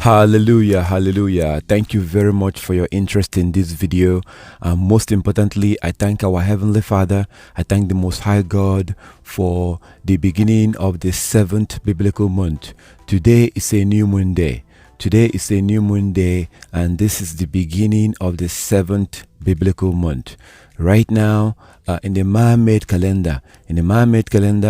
Hallelujah, hallelujah. Thank you very much for your interest in this video. Most importantly, I thank our Heavenly Father. I thank the Most High God for the beginning of the 7th biblical month. Today is a new moon day. Today is a new moon day, and this is the beginning of the 7th biblical month. Right now, in the man-made calendar,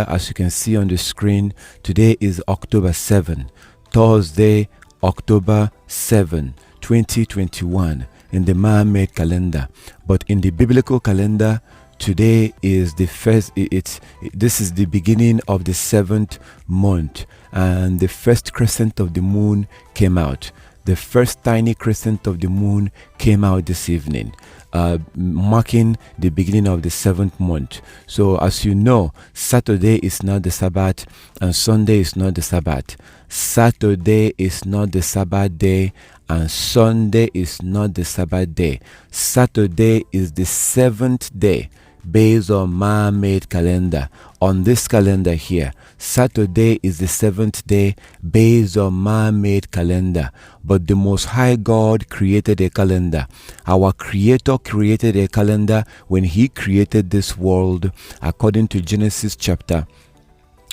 as you can see on the screen, today is October 7, Thursday, October 7, 2021, in the man-made calendar. But in the biblical calendar, today is the first. This is the beginning of the 7th month, and the first crescent of the moon came out. The first tiny crescent of the moon came out this evening, marking the beginning of the 7th month. So as you know, Saturday is not the Sabbath and Sunday is not the Sabbath. Saturday is not the Sabbath day and Sunday is not the Sabbath day. Saturday is the 7th day based on man-made calendar. On this calendar here, Saturday is the 7th day based on man-made calendar. But the Most High God created a calendar. Our Creator created a calendar when He created this world, according to Genesis chapter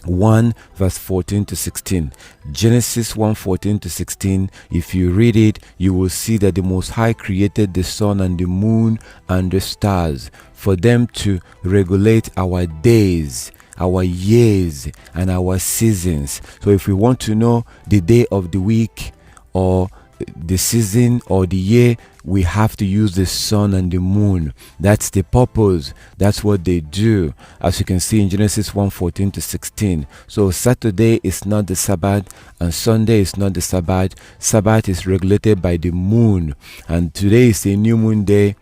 1 verse 14 to 16. Genesis 1:14 to 16. If you read it, you will see that the Most High created the sun and the moon and the stars for them to regulate our days, our years, and our seasons. So if we want to know the day of the week or the season or the year, we have to use the sun and the moon. That's the purpose. That's what they do, as you can see in Genesis 1:14 to 16. So Saturday is not the Sabbath and Sunday is not the Sabbath. Sabbath is regulated by the moon, and today is a new moon day,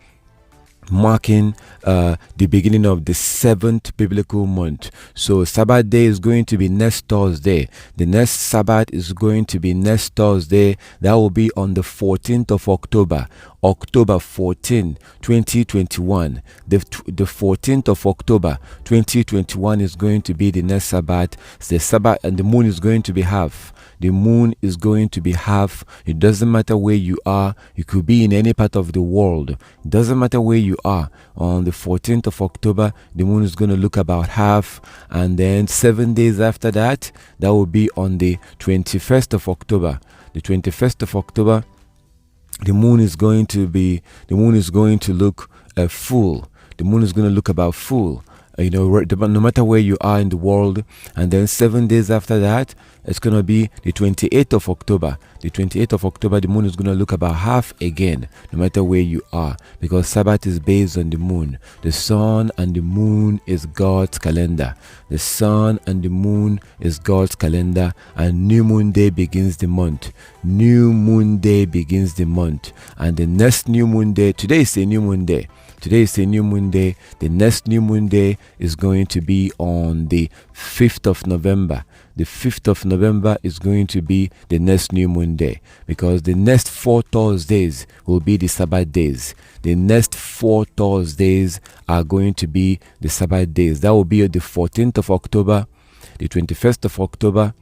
marking the beginning of the 7th biblical month. So Sabbath day is going to be next Thursday. The next Sabbath is going to be next Thursday. That will be on the 14th of October. October 14, 2021. The 14th of October 2021 is going to be the next Sabbath. The Sabbath, and the moon is going to be half. The moon is going to be half. It doesn't matter where you are. You could be in any part of the world. It doesn't matter where you are. On the 14th of October, the moon is going to look about half. And then 7 days after that, that will be on the 21st of October. The 21st of October, the moon is going to look full. The moon is going to look about full. No matter where you are in the world. And then 7 days after that, it's going to be the 28th of October. The 28th of October, the moon is going to look about half again, no matter where you are, because Sabbath is based on the moon. The sun and the moon is God's calendar. The sun and the moon is God's calendar, and new moon day begins the month. New moon day begins the month. And the next new moon day, today is a new moon day. Today is a new moon day. The next new moon day is going to be on the 5th of November. The 5th of November is going to be the next new moon day, because the next 4 Thursdays will be the Sabbath days. The next 4 Thursdays are going to be the Sabbath days. That will be the 14th of October, the 21st of October,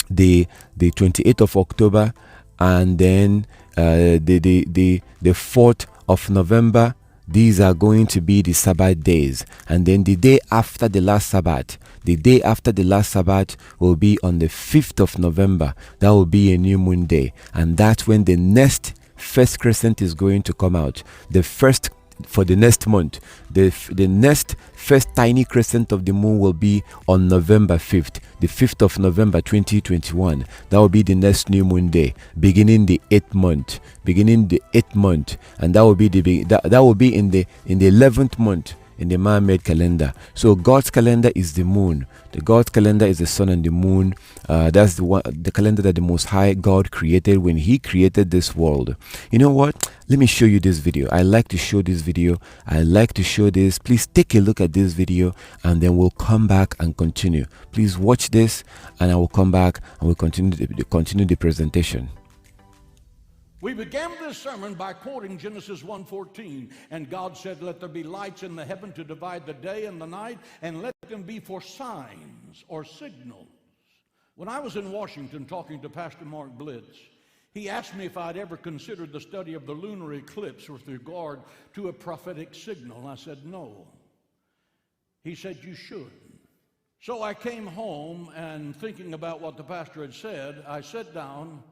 the 28th of October, and then the 4th of November. These are going to be the Sabbath days. And then the day after the last Sabbath, will be on the 5th of November. That will be a new moon day. And that's when the next first crescent is going to come out. The first for the next month. The next first tiny crescent of the moon will be on November 5th, the 5th of November 2021. That will be the next new moon day, beginning the 8th month, and that will be in the 11th month in the man-made calendar. So God's calendar is the moon. God's calendar is the sun and the moon. That's the calendar that the Most High God created when He created this world. You know what? Let me show you this video. I like to show this video. I like to show this. Please take a look at this video, and then we'll come back and continue. Please watch this, and I will come back and we'll continue the presentation. We began this sermon by quoting Genesis 1:14, and God said, "Let there be lights in the heaven to divide the day and the night, and let them be for signs or signals." When I was in Washington talking to Pastor Mark Blitz, He asked me if I'd ever considered the study of the lunar eclipse with regard to a prophetic signal, and I said no. He said, you should. So I came home, and thinking about what the pastor had said, I sat down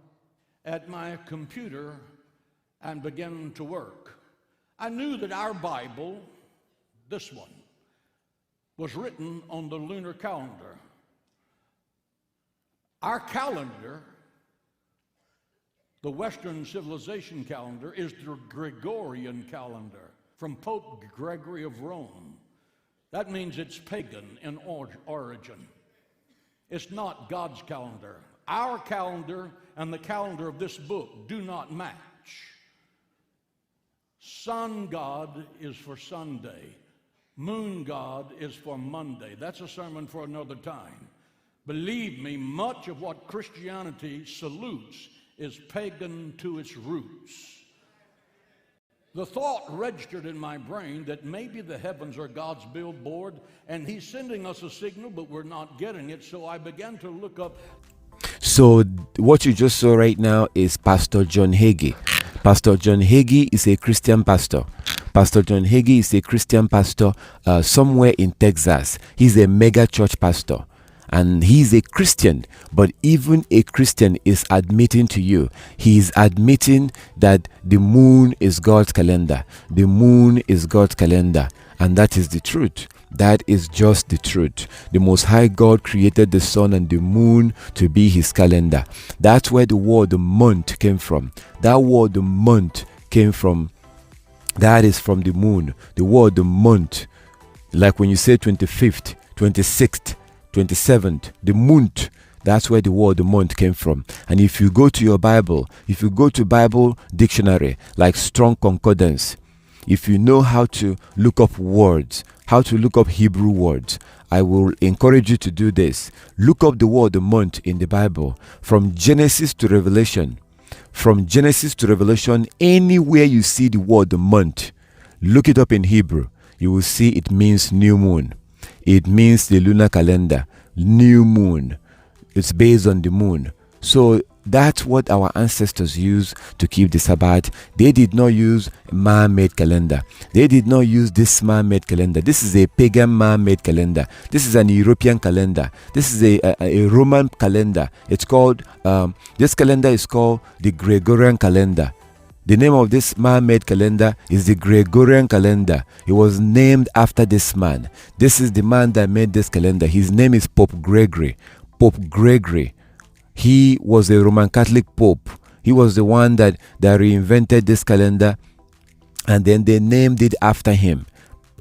at my computer and began to work. I knew that our Bible, this one, was written on the lunar calendar. Our calendar, the Western civilization calendar, is the Gregorian calendar from Pope Gregory of Rome. That means it's pagan in origin. It's not God's calendar. Our calendar and the calendar of this book do not match. Sun God is for Sunday. Moon God is for Monday. That's a sermon for another time. Believe me, much of what Christianity salutes is pagan to its roots. The thought registered in my brain that maybe the heavens are God's billboard and he's sending us a signal, but we're not getting it. So I began to look up. So what you just saw right now is Pastor John Hagee. Pastor John Hagee is a Christian pastor. Pastor John Hagee is a Christian pastor somewhere in Texas. He's a mega church pastor. And he's a Christian, but even a Christian is admitting to you, he is admitting that the moon is God's calendar. The moon is God's calendar, and that is the truth. That is just the truth. The Most High God created the sun and the moon to be his calendar. That's where the word the month came from. That word the month came from, that is from the moon. The word the month, like when you say 25th, 26th, 27th, the month, that's where the word the month came from. And if you go to your Bible, if you go to Bible dictionary like Strong Concordance, if you know how to look up words, how to look up Hebrew words, I will encourage you to do this. Look up the word the month in the Bible from Genesis to Revelation. From Genesis to Revelation, anywhere you see the word the month, look it up in Hebrew. You will see it means new moon. It means the lunar calendar, new moon. It's based on the moon. So that's what our ancestors used to keep the Sabbath. They did not use man-made calendar. They did not use this man-made calendar. This is a pagan man-made calendar. This is an European calendar. This is a Roman calendar. It's called, this calendar is called the Gregorian calendar. The name of this man-made calendar is the Gregorian calendar. It was named after this man. This is the man that made this calendar. His name is Pope Gregory. Pope Gregory. He was a Roman Catholic Pope. He was the one that reinvented this calendar, and then they named it after him.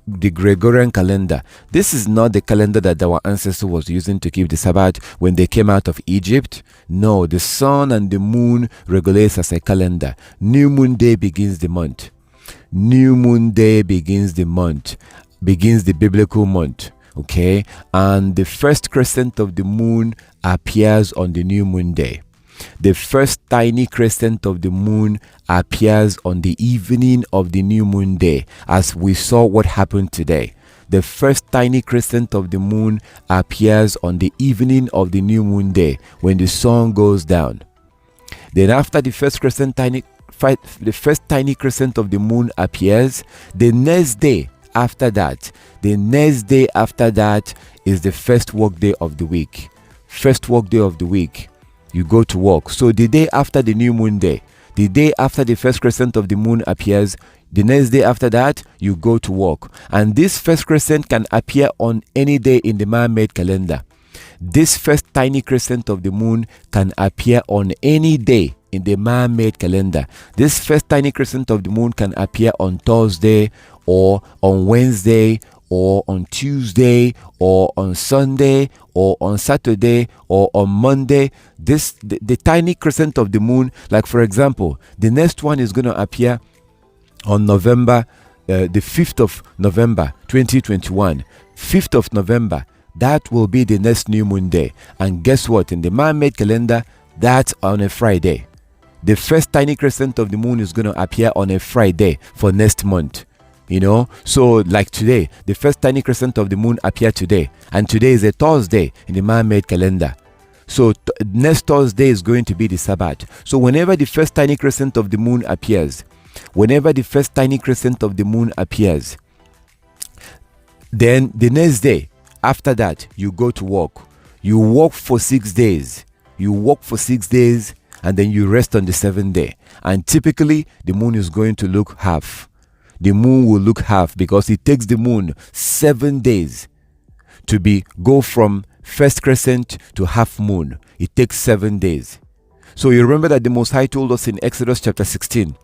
The Gregorian calendar. This is not the calendar that our ancestor was using to keep the Sabbath when they came out of Egypt. No, the sun and the moon regulates as a calendar. New moon day begins the month. New moon day begins the month, begins the biblical month. Okay, and the first crescent of the moon appears on the new moon day. The first tiny crescent of the moon appears on the evening of the new moon day, as we saw what happened today. The first tiny crescent of the moon appears on the evening of the new moon day when the sun goes down. Then after the first tiny crescent of the moon appears, the next day after that is the first work day of the week. First work day of the week. You go to work. So the day after the new moon day, the day after the first crescent of the moon appears, the next day after that, you go to work. And this first crescent can appear on any day in the man-made calendar. This first tiny crescent of the moon can appear on any day in the man-made calendar. This first tiny crescent of the moon can appear on Thursday or on Wednesday or on Tuesday or on Sunday or on Saturday or on Monday. The tiny crescent of the moon, like for example, the next one is going to appear on November, the 5th of November 2021. 5th of November, that will be the next new moon day. And guess what? In the man-made calendar, that's on a Friday. The first tiny crescent of the moon is going to appear on a Friday for next month. You know, so like today, the first tiny crescent of the moon appeared today, and today is a Thursday in the man-made calendar. So next Thursday is going to be the Sabbath. So whenever the first tiny crescent of the moon appears, then the next day after that, you go to work. You work for 6 days. And then you rest on the 7th day. And typically, the moon is going to look half. The moon will look half because it takes the moon 7 days to go from first crescent to half moon. It takes 7 days. So you remember that the Most High told us in Exodus chapter 16.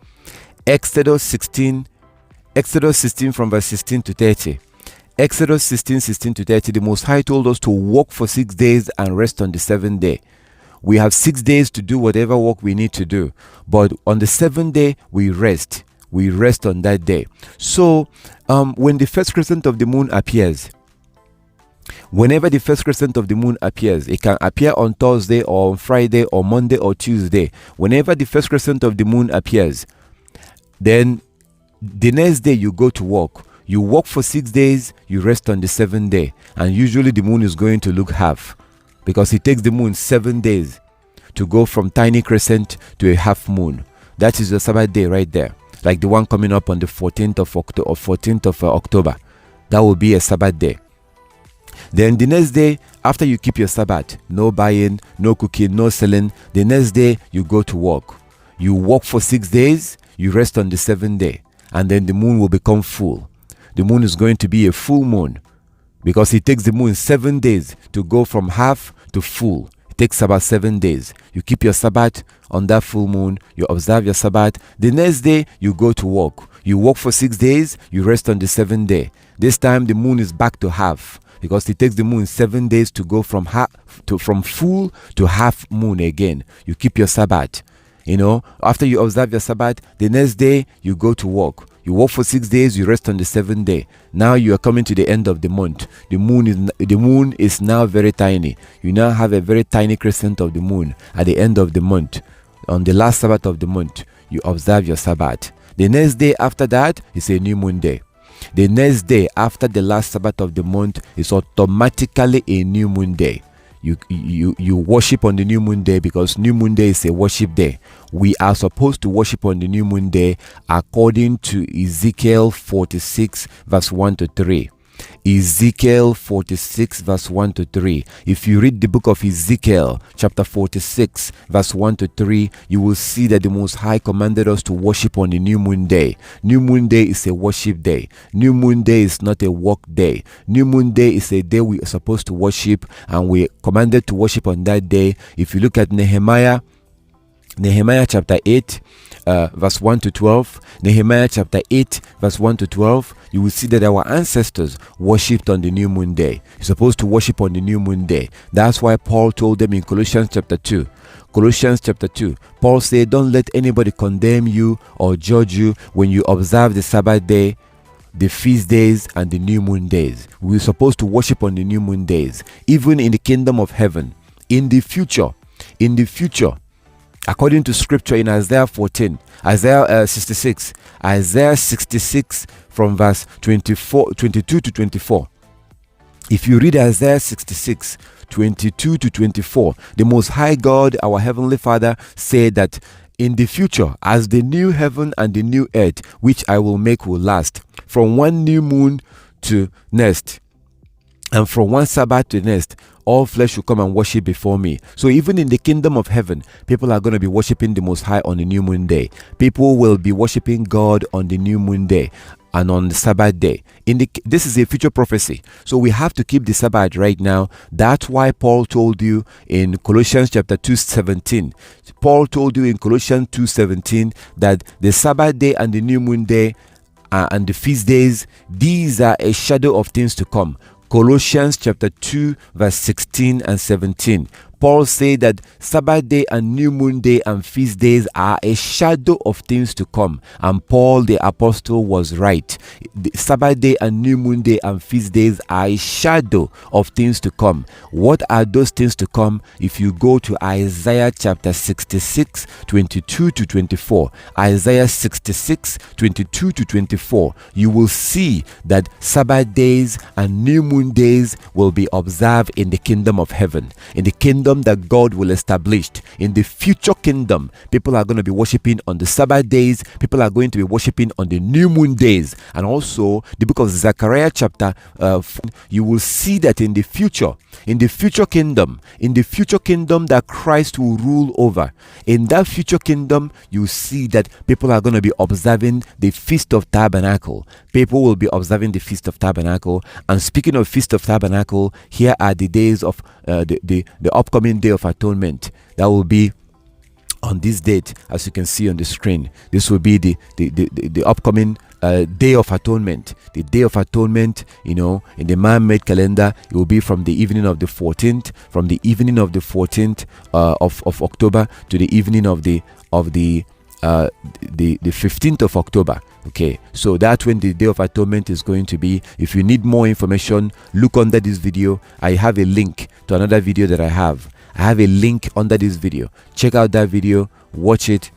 Exodus 16 from verse 16 to 30. Exodus 16 to 30, the Most High told us to work for 6 days and rest on the 7th day. We have 6 days to do whatever work we need to do. But on the 7th day, we rest. We rest on that day. So, when the first crescent of the moon appears, whenever the first crescent of the moon appears, it can appear on Thursday or on Friday or Monday or Tuesday. Whenever the first crescent of the moon appears, then the next day you go to work. You work for 6 days, you rest on the 7th day. And usually the moon is going to look half because it takes the moon 7 days to go from tiny crescent to a half moon. That is the Sabbath day right there. Like the one coming up on the 14th of October. That will be a Sabbath day. Then the next day, after you keep your Sabbath, no buying, no cooking, no selling, the next day you go to work. You work for 6 days, you rest on the 7th day. And then the moon will become full. The moon is going to be a full moon because it takes the moon 7 days to go from half to full. It takes about 7 days. You keep your Sabbath on that full moon. You observe your Sabbath. The next day, you go to work. You work for 6 days. You rest on the 7th day. This time, the moon is back to half because it takes the moon 7 days to go from full to half moon again. You keep your Sabbath. After you observe your Sabbath, the next day, you go to work. You work for 6 days, you rest on the 7th day. Now you are coming to the end of the month. The moon is now very tiny. You now have a very tiny crescent of the moon at the end of the month. On the last Sabbath of the month, you observe your Sabbath. The next day after that is a new moon day. The next day after the last Sabbath of the month is automatically a new moon day. You worship on the new moon day because new moon day is a worship day. We are supposed to worship on the new moon day according to Ezekiel 46 verse 1 to 3. Ezekiel 46 verse 1 to 3. If you read the book of Ezekiel chapter 46 verse 1 to 3, you will see that the Most High commanded us to worship on the new moon day. New moon day is a worship day. New moon day is not a work day. New moon day is a day we are supposed to worship, and we are commanded to worship on that day. If you look at Nehemiah chapter 8 verse 1 to 12, Nehemiah chapter 8 verse 1 to 12, you will see that our ancestors worshipped on the new moon day. You're supposed to worship on the new moon day. That's why Paul told them in Colossians chapter 2, Paul said, don't let anybody condemn you or judge you when you observe the Sabbath day, the feast days, and the new moon days. We're supposed to worship on the new moon days. Even in the kingdom of heaven, in the future, according to scripture in Isaiah 66 from verse 22 to 24. If you read Isaiah 66, 22 to 24, the Most High God, our Heavenly Father, said that in the future, as the new heaven and the new earth, which I will make, will last, from one new moon to next, and from one Sabbath to next, all flesh will come and worship before me. So even in the kingdom of heaven, people are going to be worshiping the Most High on the new moon day. People will be worshiping God on the new moon day and on the Sabbath day. This is a future prophecy. So we have to keep the Sabbath right now. That's why Paul told you in Colossians chapter 2:17. Paul told you in Colossians 2:17 that the Sabbath day and the new moon day and the feast days, these are a shadow of things to come. Colossians chapter 2 verse 16 and 17. Paul said that Sabbath day and new moon day and feast days are a shadow of things to come. And Paul the apostle was right. The Sabbath day and new moon day and feast days are a shadow of things to come. What are those things to come? If you go to Isaiah chapter 66, 22 to 24, Isaiah 66, 22 to 24, you will see that Sabbath days and new moon days will be observed in the kingdom of heaven. In the kingdom kingdom that God will establish. In the future kingdom, people are going to be worshiping on the Sabbath days. People are going to be worshiping on the new moon days. And also, the book of Zechariah chapter, you will see that in the future kingdom, that Christ will rule over. In that future kingdom, you see that people are going to be observing the Feast of Tabernacle. People will be observing the Feast of Tabernacle. And speaking of Feast of Tabernacle, here are the days of the upcoming Day of Atonement. That will be on this date, as you can see on the screen. This will be the upcoming Day of Atonement. The Day of Atonement, in the man-made calendar, it will be from the evening of the 14th, of October to the evening of the 15th of October. Okay, so that's when the Day of Atonement is going to be. If you need more information, look under this video. I have a link to another video that I have. I have a link under this video. Check out that video, watch it,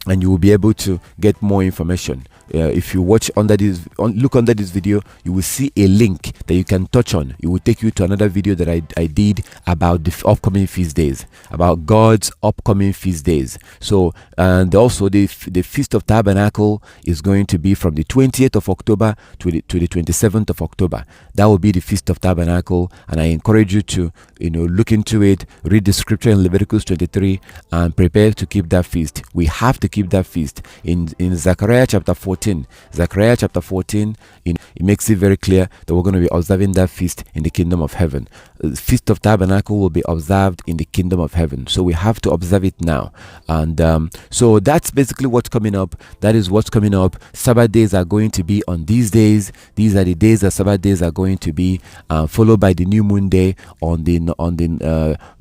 and you will be able to get more information. If you look under this video, you will see a link that you can touch on. It will take you to another video that I did about the upcoming feast days, about God's upcoming feast days. So, and also the Feast of Tabernacle is going to be from the 20th of October to the 27th of October. That will be the Feast of Tabernacle, and I encourage you to look into it, read the scripture in Leviticus 23, and prepare to keep that feast. We have to keep that feast. In Zechariah chapter 14, it makes it very clear that we're going to be observing that feast in the kingdom of heaven. The Feast of Tabernacle will be observed in the kingdom of heaven, so we have to observe it now. And so that's basically what's coming up. That is what's coming up. Sabbath days are going to be on these days. These are the days that Sabbath days are going to be, followed by the new moon day on the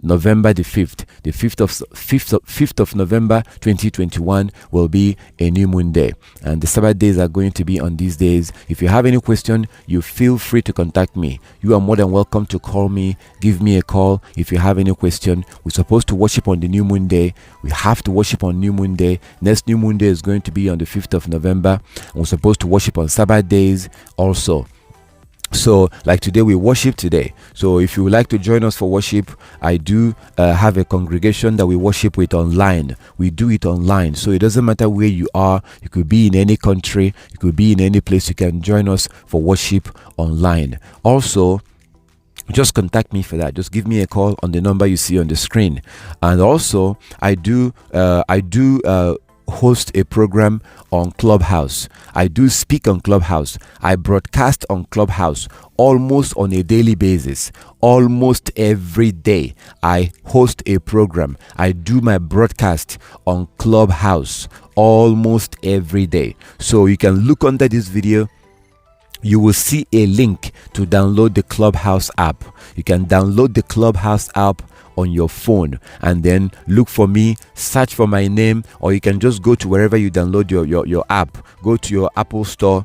November the 5th. The 5th of November 2021 will be a new moon day, and the Sabbath days are going to be on these days. If you have any question, you feel free to contact me. You are more than welcome to call me, give me a call if you have any question. We're supposed to worship on the new moon day. We have to worship on new moon day. Next new moon day is going to be on the 5th of November. And we're supposed to worship on Sabbath days also. So like today, we worship today. So if you would like to join us for worship, I do have a congregation that we worship with online. We do it online, so it doesn't matter where you are. You could be in any country, you could be in any place. You can join us for worship online. Also, just contact me for that. Just give me a call on the number you see on the screen. And also, I do host a program on Clubhouse. I do speak on Clubhouse. I broadcast on Clubhouse almost on a daily basis. Almost every day I host a program. I do my broadcast on Clubhouse almost every day. So you can look under this video. You will see a link to download the Clubhouse app. You can download the Clubhouse app on your phone, and then look for me, search for my name, or you can just go to wherever you download your app. Go to your Apple Store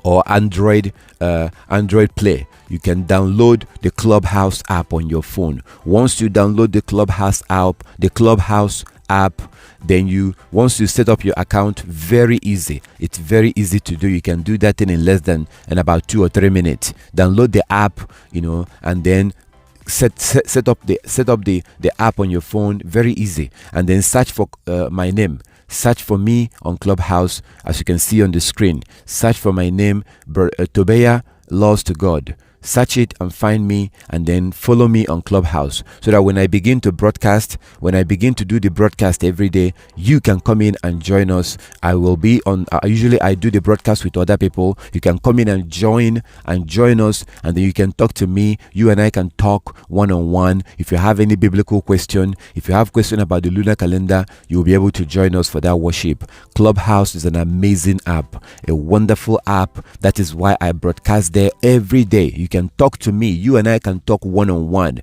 or Android Play. You can download the Clubhouse app on your phone. Once you download the Clubhouse app, then once you set up your account, very easy. It's very easy to do. You can do that in less than about 2 or 3 minutes. Download the app, and then set up the app on your phone. Very easy. And then search for my name. Search for me on Clubhouse, as you can see on the screen. Search for my name, Tobiah Laws to God. Search it and find me, and then follow me on Clubhouse, so that when I begin to broadcast, when I begin to do the broadcast every day, you can come in and join us. I will be on, usually I do the broadcast with other people. You can come in and join us, and then you can talk to me. You and I can talk one-on-one. If you have any biblical question, if you have question about the lunar calendar, you'll be able to join us for that worship. Clubhouse is an amazing app, a wonderful app. That is why I broadcast there every day. You can talk to me. You and I can talk one-on-one,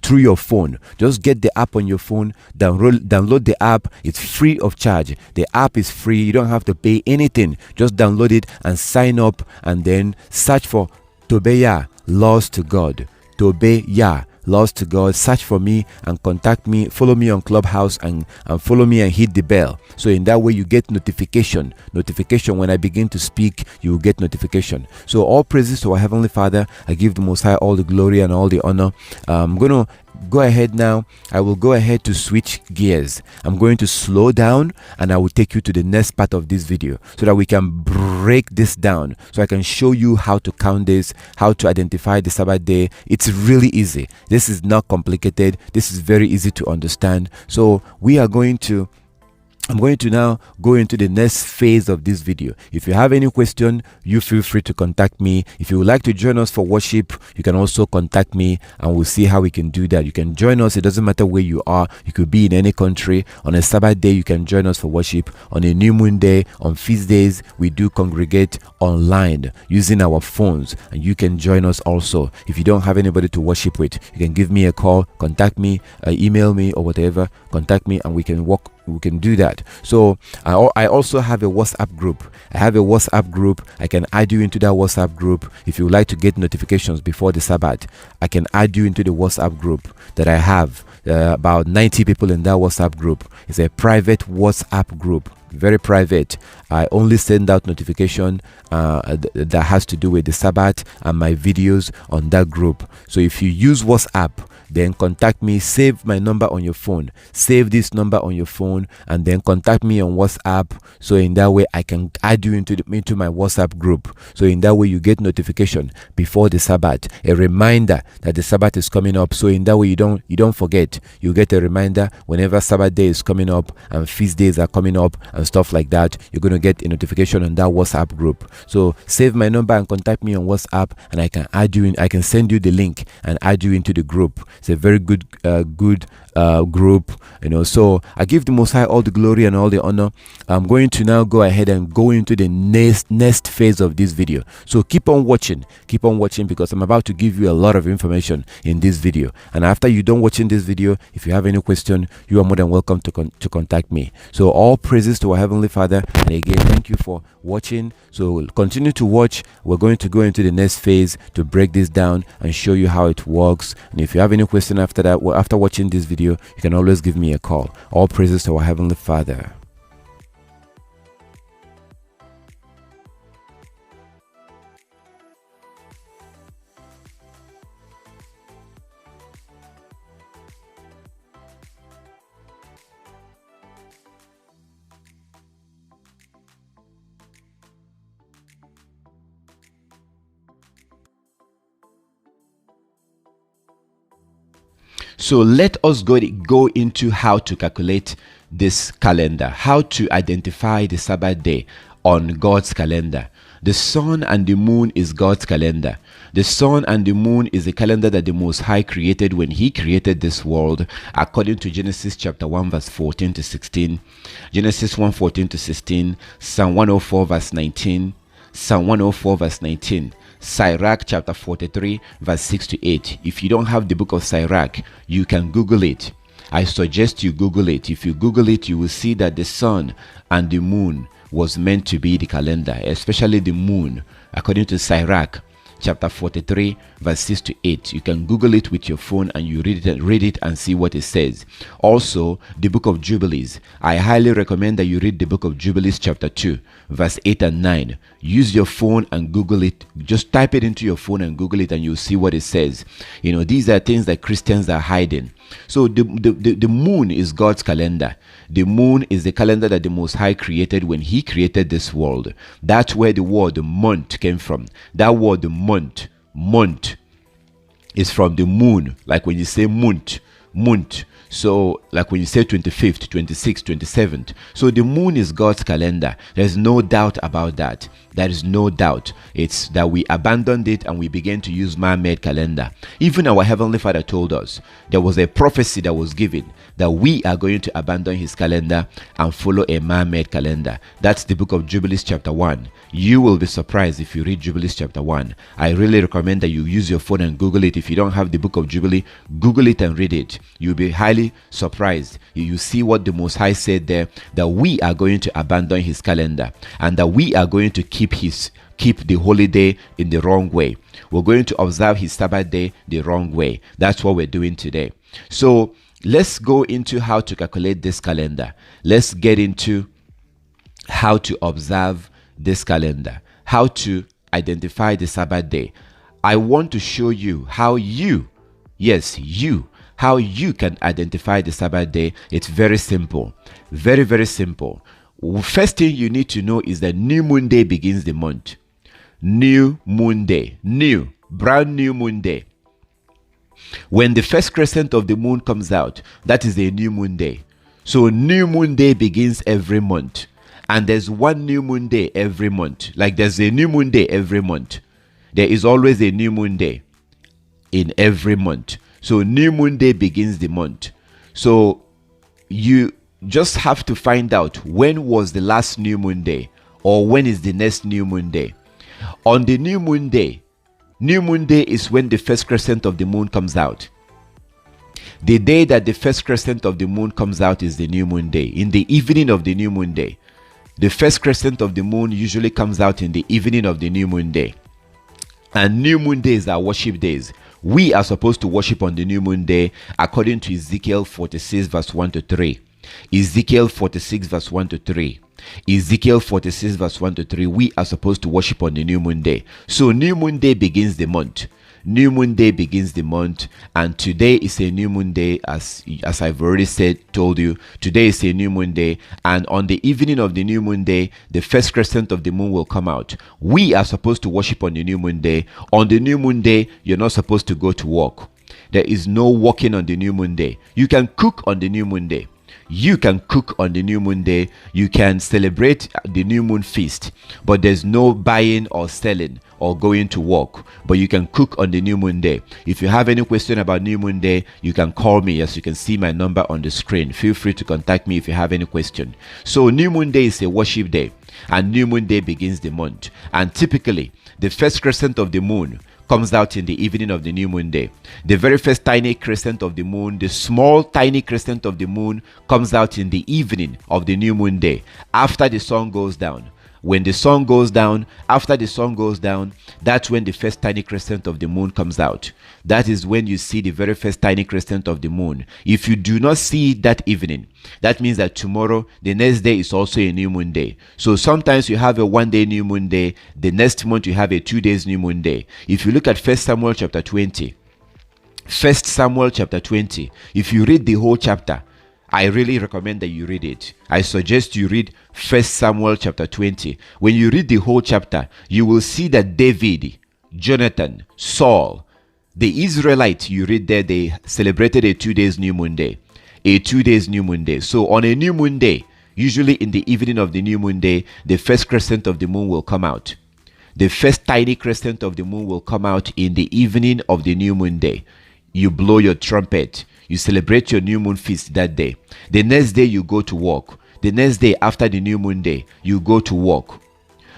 through your phone. Just get the app on your phone, download the app. It's free of charge. The app is free. You don't have to pay anything. Just download it and sign up, and then search for Tobiah Laws to God. Tobiah Laws to God. Search for me and contact me. Follow me on Clubhouse and follow me and hit the bell. So in that way you get notification when I begin to speak. You will get notification. So all praises to our Heavenly Father. I give the Most High all the glory and all the honor. I'm going to go ahead now. I will go ahead to switch gears. I'm going to slow down and I will take you to the next part of this video so that we can break this down, so I can show you how to count this, how to identify the Sabbath day. It's really easy. This is not complicated. This is very easy to understand. So I'm going to now go into the next phase of this video. If you have any question, you feel free to contact me. If you would like to join us for worship, you can also contact me and we'll see how we can do that. You can join us. It doesn't matter where you are. You could be in any country. On a Sabbath day, you can join us for worship. On a new moon day, on feast days, we do congregate online using our phones, and you can join us also. If you don't have anybody to worship with, you can give me a call, contact me, email me or whatever, contact me and we can do that. So I also have a WhatsApp group. I can add you into that WhatsApp group. If you would like to get notifications before the Sabbath, I can add you into the WhatsApp group that I have. About 90 people in that WhatsApp group. It's a private WhatsApp group, very private. I only send out notification that has to do with the Sabbath and my videos on that group. So if you use WhatsApp, then contact me. Save my number on your phone. Save this number on your phone and then contact me on WhatsApp. So in that way, I can add you into my WhatsApp group. So in that way, you get notification before the Sabbath, a reminder that the Sabbath is coming up. So in that way, you don't forget. You get a reminder whenever Sabbath day is coming up and feast days are coming up and stuff like that. You're going to get a notification on that WhatsApp group. So save my number and contact me on WhatsApp, and I can add you in. I can send you the link and add you into the group. It's a very good group, so I give the Most High all the glory and all the honor. I'm going to now go ahead and go into the next phase of this video. So keep on watching because I'm about to give you a lot of information in this video. And after you're done watching this video, if you have any question, you are more than welcome to contact me. So all praises to our Heavenly Father, and again, thank you for watching. So continue to watch. We're going to go into the next phase to break this down and show you how it works. And if you have any question after that, after watching this video, you can always give me a call. All praises to our Heavenly Father. So let us go into how to calculate this calendar, how to identify the Sabbath day on God's calendar. The sun and the moon is God's calendar. The sun and the moon is the calendar that the Most High created when He created this world, according to Genesis chapter 1 verse 14 to 16, Genesis 1:14 to 16, Psalm 104 verse 19, Psalm 104 verse 19, Sirach chapter 43 verse 6 to 8. If you don't have the book of Sirach, you can Google it. I suggest you Google it. If you Google it, you will see that the sun and the moon was meant to be the calendar, especially the moon, according to Sirach chapter 43 verse 6 to 8. You can Google it with your phone and you read it and see what it says. Also, the book of Jubilees. I highly recommend that you read the book of Jubilees chapter 2 verse 8 and 9. Use your phone and Google it. Just type it into your phone and Google it and you'll see what it says. These are things that Christians are hiding. So the moon is God's calendar. The moon is the calendar that the Most High created when He created this world. That's where the word month came from. That word month is from the moon. Like when you say month. So like when you say 25th, 26th, 27th. So the moon is God's calendar. There's no doubt about that. There is no doubt. It's that we abandoned it and we began to use man-made calendar. Even our Heavenly Father told us there was a prophecy that was given that we are going to abandon His calendar and follow a man-made calendar. That's the book of Jubilees chapter 1. You will be surprised if you read Jubilees chapter 1. I really recommend that you use your phone and Google it. If you don't have the book of Jubilee, Google it and read it. You'll be highly surprised. You see what the Most High said there, that we are going to abandon His calendar and that we are going to keep the holiday in the wrong way. We're going to observe His Sabbath day the wrong way. That's what we're doing today. So let's go into how to calculate this calendar. Let's get into how to observe this calendar, how to identify the Sabbath day. I want to show you how how you can identify the Sabbath day. It's very simple. Very, very simple. First thing you need to know is that new moon day begins the month. New moon day. New. Brand new moon day. When the first crescent of the moon comes out, that is a new moon day. So new moon day begins every month. And there's one new moon day every month. Like there's a new moon day every month. There is always a new moon day in every month. So new moon day begins the month. So you just have to find out when was the last new moon day or when is the next new moon day. On the new moon day is when the first crescent of the moon comes out. The day that the first crescent of the moon comes out is the new moon day. In the evening of the new moon day. The first crescent of the moon usually comes out in the evening of the new moon day. And new moon days are worship days. We are supposed to worship on the new moon day according to Ezekiel 46 verse 1 to 3. Ezekiel 46 verse 1 to 3. Ezekiel 46 verse 1 to 3. We are supposed to worship on the new moon day. So new moon day begins the month. New moon day begins the month, and today is a new moon day. As I've already told you, today is a new moon day, and on the evening of the new moon day, the first crescent of the moon will come out. We are supposed to worship on the new moon day. On the new moon day, you're not supposed to go to work. There is no working on the new moon day. You can cook on the new moon day. You can cook on the new moon day. You can celebrate the new moon feast, but there's no buying or selling or going to work. But you can cook on the new moon day. If you have any question about new moon day, you can call me. As you can see my number on the screen. Feel free to contact me if you have any question. So new moon day is a worship day, and new moon day begins the month. And typically, the first crescent of the moon comes out in the evening of the new moon day. The very first tiny crescent of the moon, the small tiny crescent of the moon, comes out in the evening of the new moon day after the sun goes down. When the sun goes down, after the sun goes down, that's when the first tiny crescent of the moon comes out. That is when you see the very first tiny crescent of the moon. If you do not see it that evening, that means that tomorrow, the next day is also a new moon day. So sometimes you have a 1 day new moon day, the next month you have a 2 days new moon day. If you look at First Samuel chapter 20, First Samuel chapter 20, if you read the whole chapter, I really recommend that you read it. I suggest you read First Samuel chapter 20. When you read the whole chapter, you will see that David, Jonathan, Saul, the Israelites, you read there, they celebrated a 2 days new moon day. A 2 days new moon day. So on a new moon day, usually in the evening of the new moon day, the first crescent of the moon will come out. The first tiny crescent of the moon will come out in the evening of the new moon day. You blow your trumpet. You celebrate your new moon feast that day. The next day you go to work. The next day after the new moon day, you go to work.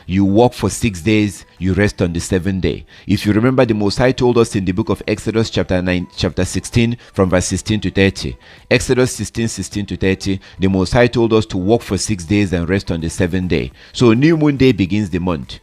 You work for 6 days, you rest on the 7th day. If you remember, the Most High told us in the book of Exodus chapter 16 from verse 16 to 30. Exodus 16 to 30, the Most High told us to work for 6 days and rest on the 7th day. So new moon day begins the month.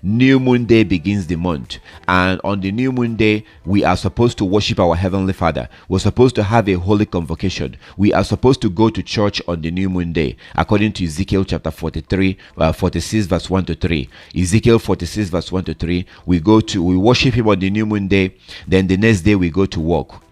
New moon day begins the month, and on the new moon day we are supposed to worship our Heavenly Father. We're supposed to have a holy convocation. We are supposed to go to church on the new moon day according to Ezekiel chapter 46 verse 1 to 3. Ezekiel 46 verse 1 to 3. We worship him on the new moon day. Then the next day we go to work.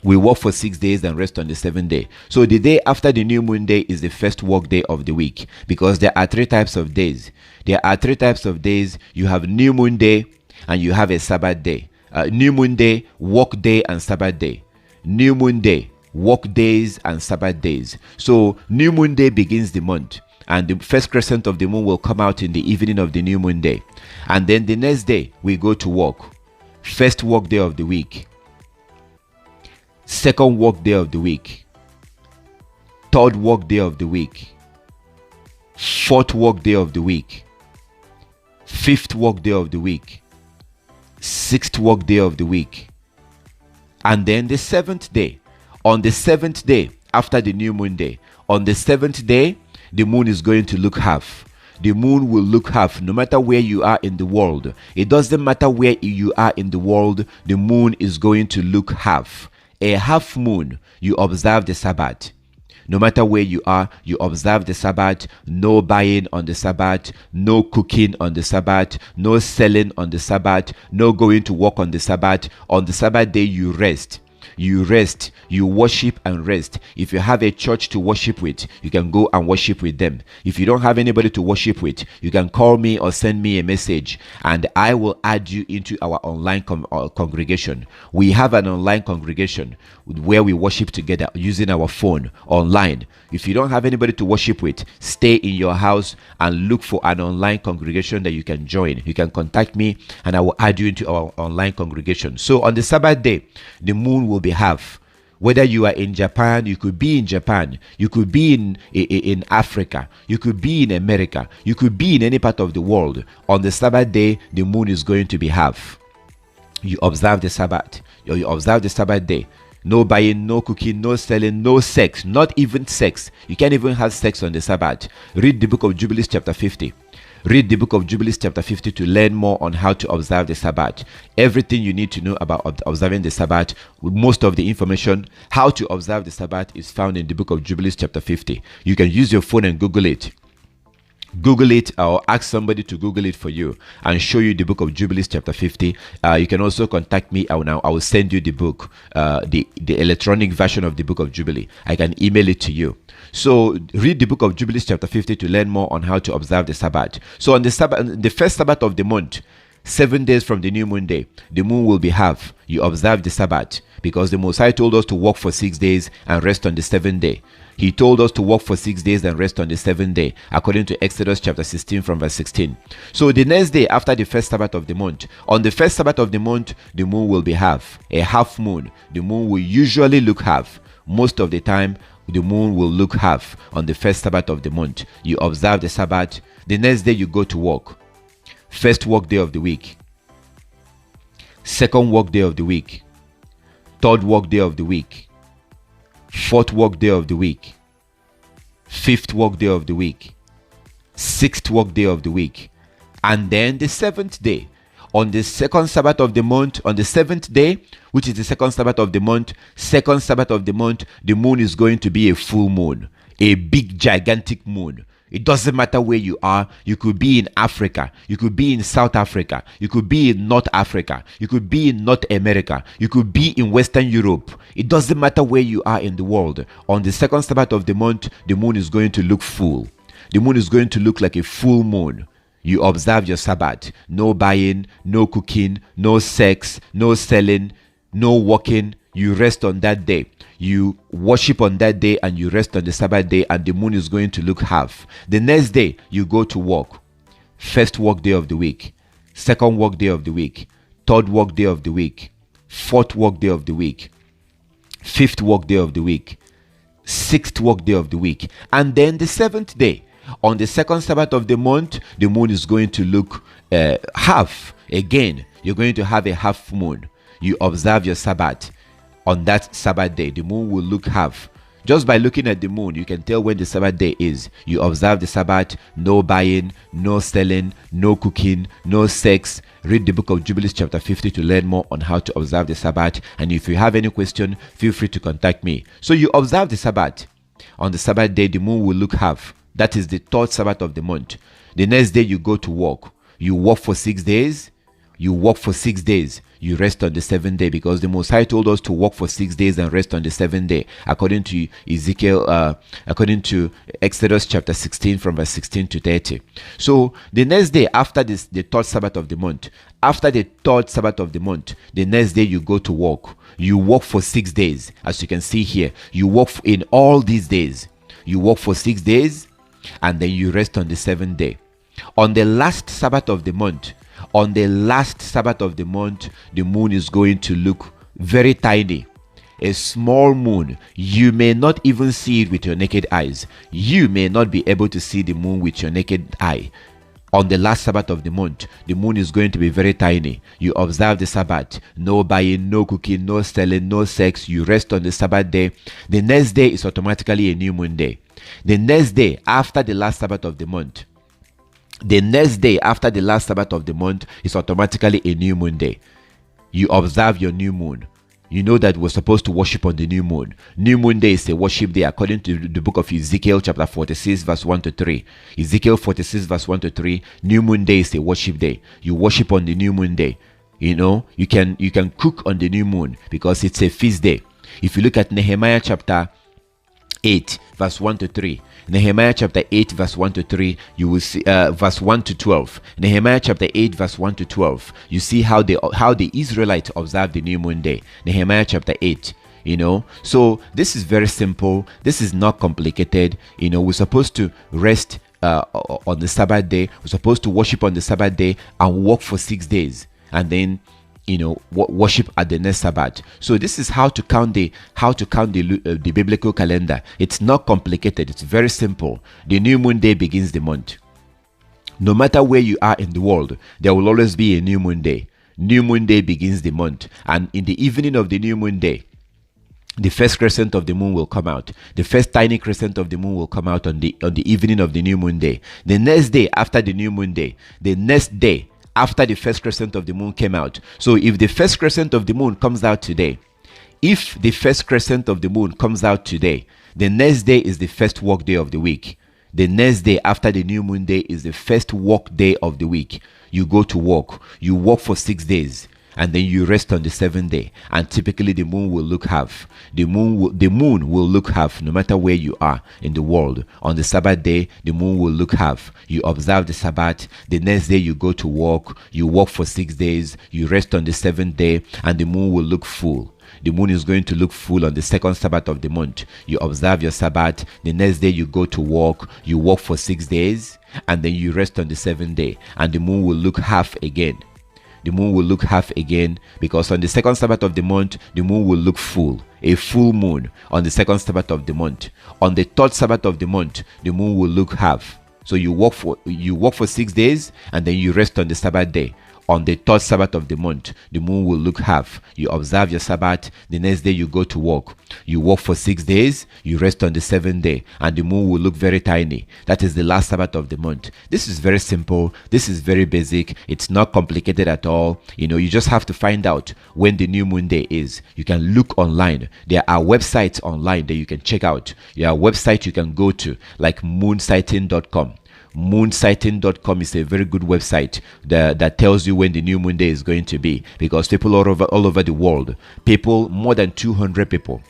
We work for 6 days and rest on the 7th day. So the day after the new moon day is the first work day of the week, because there are 3 types of days. There are 3 types of days. You have new moon day and you have a Sabbath day. New moon day, work day, and Sabbath day. New moon day, work days, and Sabbath days. So new moon day begins the month, and the first crescent of the moon will come out in the evening of the new moon day. And then the next day we go to work. First work day of the week. Second work day of the week. Third work day of the week. Fourth work day of the week. Fifth work day of the week. Sixth work day of the week. And then the 7th day. On the 7th day, after the new moon day, on the 7th day, the moon is going to look half. The moon will look half no matter where you are in the world. It doesn't matter where you are in the world, the moon is going to look half. A half moon, you observe the Sabbath. No matter where you are, you observe the Sabbath. No buying on the Sabbath, no cooking on the Sabbath, no selling on the Sabbath, no going to work on the Sabbath. On the Sabbath day, you rest. you rest, you worship and rest. If you have a church to worship with, you can go and worship with them. If you don't have anybody to worship with, you can call me or send me a message and I will add you into our online congregation. We have an online congregation where we worship together using our phone online. If you don't have anybody to worship with, stay in your house and look for an online congregation that you can join. You can contact me and I will add you into our online congregation. So on the Sabbath day, the moon will be half. Whether you are in Japan, you could be in Japan, you could be in Africa, you could be in America, you could be in any part of the world. On the Sabbath day, the moon is going to be half. You observe the Sabbath. You observe the Sabbath day. No buying, no cooking, no selling, no sex, not even sex. You can't even have sex on the Sabbath. Read the book of Jubilees chapter 50. Read the book of Jubilees chapter 50 to learn more on how to observe the Sabbath. Everything you need to know about observing the Sabbath, most of the information, how to observe the Sabbath is found in the book of Jubilees chapter 50. You can use your phone and Google it. Google it or ask somebody to Google it for you and show you the book of Jubilees chapter 50. You can also contact me. I will send you the book, the electronic version of the book of Jubilee. I can email it to you. So read the book of Jubilees chapter 50 to learn more on how to observe the Sabbath. So on the Sabbath, the first Sabbath of the month, 7 days from the new moon day, the moon will be half. You observe the Sabbath because the Most High told us to work for 6 days and rest on the 7th day. He told us to work for 6 days and rest on the 7th day, according to Exodus chapter 16 from verse 16. So the next day after the first Sabbath of the month, on the first Sabbath of the month, the moon will be half, a half moon. The moon will usually look half. Most of the time, the moon will look half on the first Sabbath of the month. You observe the Sabbath. The next day you go to work. First work day of the week. Second work day of the week. Third work day of the week. Fourth work day of the week. Fifth work day of the week. Sixth work day of the week. And then the 7th day. On the second Sabbath of the month, on the 7th day, which is the second Sabbath of the month, second Sabbath of the month, the moon is going to be a full moon. A big, gigantic moon. It doesn't matter where you are. You could be in Africa. You could be in South Africa. You could be in North Africa. You could be in North America. You could be in Western Europe. It doesn't matter where you are in the world. On the second Sabbath of the month, the moon is going to look full. The moon is going to look like a full moon. You observe your Sabbath. No buying, no cooking, no sex, no selling, no working. You rest on that day. You worship on that day and you rest on the Sabbath day, and the moon is going to look half. The next day, you go to work. First work day of the week. Second work day of the week. Third work day of the week. Fourth work day of the week. Fifth work day of the week. Sixth work day of the week. And then the 7th day. On the second Sabbath of the month, the moon is going to look half. Again, you're going to have a half moon. You observe your Sabbath. On that Sabbath day, the moon will look half. Just by looking at the moon, you can tell when the Sabbath day is. You observe the Sabbath, no buying, no selling, no cooking, no sex. Read the book of Jubilees chapter 50 to learn more on how to observe the Sabbath. And if you have any question, feel free to contact me. So you observe the Sabbath. On the Sabbath day, the moon will look half. That is the third Sabbath of the month. The next day, you go to work. You work for 6 days. You work for 6 days. You rest on the 7th day, because the Most High told us to work for 6 days and rest on the 7th day, according to Ezekiel, according to Exodus chapter 16 from verse 16 to 30. So the next day after this, the third Sabbath of the month, after the third Sabbath of the month, the next day you go to work. You work for 6 days, as you can see here. You work in all these days. You work for 6 days, and then you rest on the 7th day. On the last Sabbath of the month, on the last Sabbath of the month, the moon is going to look very tiny. A small moon. You may not even see it with your naked eyes. You may not be able to see the moon with your naked eye. On the last Sabbath of the month, the moon is going to be very tiny. You observe the Sabbath. No buying, no cooking, no selling, no sex. You rest on the Sabbath day. The next day is automatically a new moon day. The next day after the last Sabbath of the month, the next day after the last Sabbath of the month is automatically a new moon day. You observe your new moon. You know that we're supposed to worship on the new moon. New moon day is a worship day according to the book of Ezekiel chapter 46 verse 1 to 3. Ezekiel 46 verse 1 to 3. New moon day is a worship day. You worship on the new moon day. You can cook on the new moon because it's a feast day. If you look at Nehemiah chapter 8 verse 1 to 3, Nehemiah chapter 8 verse 1 to 3, you will see verse 1 to 12. Nehemiah chapter 8 verse 1 to 12, you see how the Israelites observe the new moon day. Nehemiah chapter 8. So this is very simple. This is not complicated. We're supposed to rest on the Sabbath day. We're supposed to worship on the Sabbath day and work for 6 days, and then worship at the next Sabbath. So this is how to count the biblical calendar. It's not complicated. It's very simple. The new moon day begins the month. No matter where you are in the world, there will always be a new moon day. New moon day begins the month, and in the evening of the new moon day, the first crescent of the moon will come out. The first tiny crescent of the moon will come out on the evening of the new moon day. The next day after the new moon day, the next day after the first crescent of the moon came out. So if the first crescent of the moon comes out today, the next day is the first work day of the week. The next day after the new moon day is the first work day of the week. You go to work. You work for 6 days, and then you rest on the 7th day. And typically the moon will look half. The moon will look half no matter where you are in the world. On the Sabbath day, the moon will look half. You observe the Sabbath. The next day you go to work. You work for 6 days. You rest on the 7th day, and the moon will look full. The moon is going to look full on the second Sabbath of the month. You observe your Sabbath. The next day you go to work. You work for 6 days, and then you rest on the 7th day, and the moon will look half again. The moon will look half again, because on the second Sabbath of the month, the moon will look full, a full moon on the second Sabbath of the month. On the third Sabbath of the month, the moon will look half. So you work for 6 days, and then you rest on the Sabbath day. On the third Sabbath of the month, the moon will look half. You observe your Sabbath. The next day you go to work. You work for 6 days. You rest on the 7th day, and the moon will look very tiny. That is the last Sabbath of the month. This is very simple. This is very basic. It's not complicated at all. You just have to find out when the new moon day is. You can look online. There are websites online that you can check out. There are websites you can go to, like moonsighting.com. Moonsighting.com is a very good website that tells you when the new moon day is going to be, because people all over the world, more than 200 people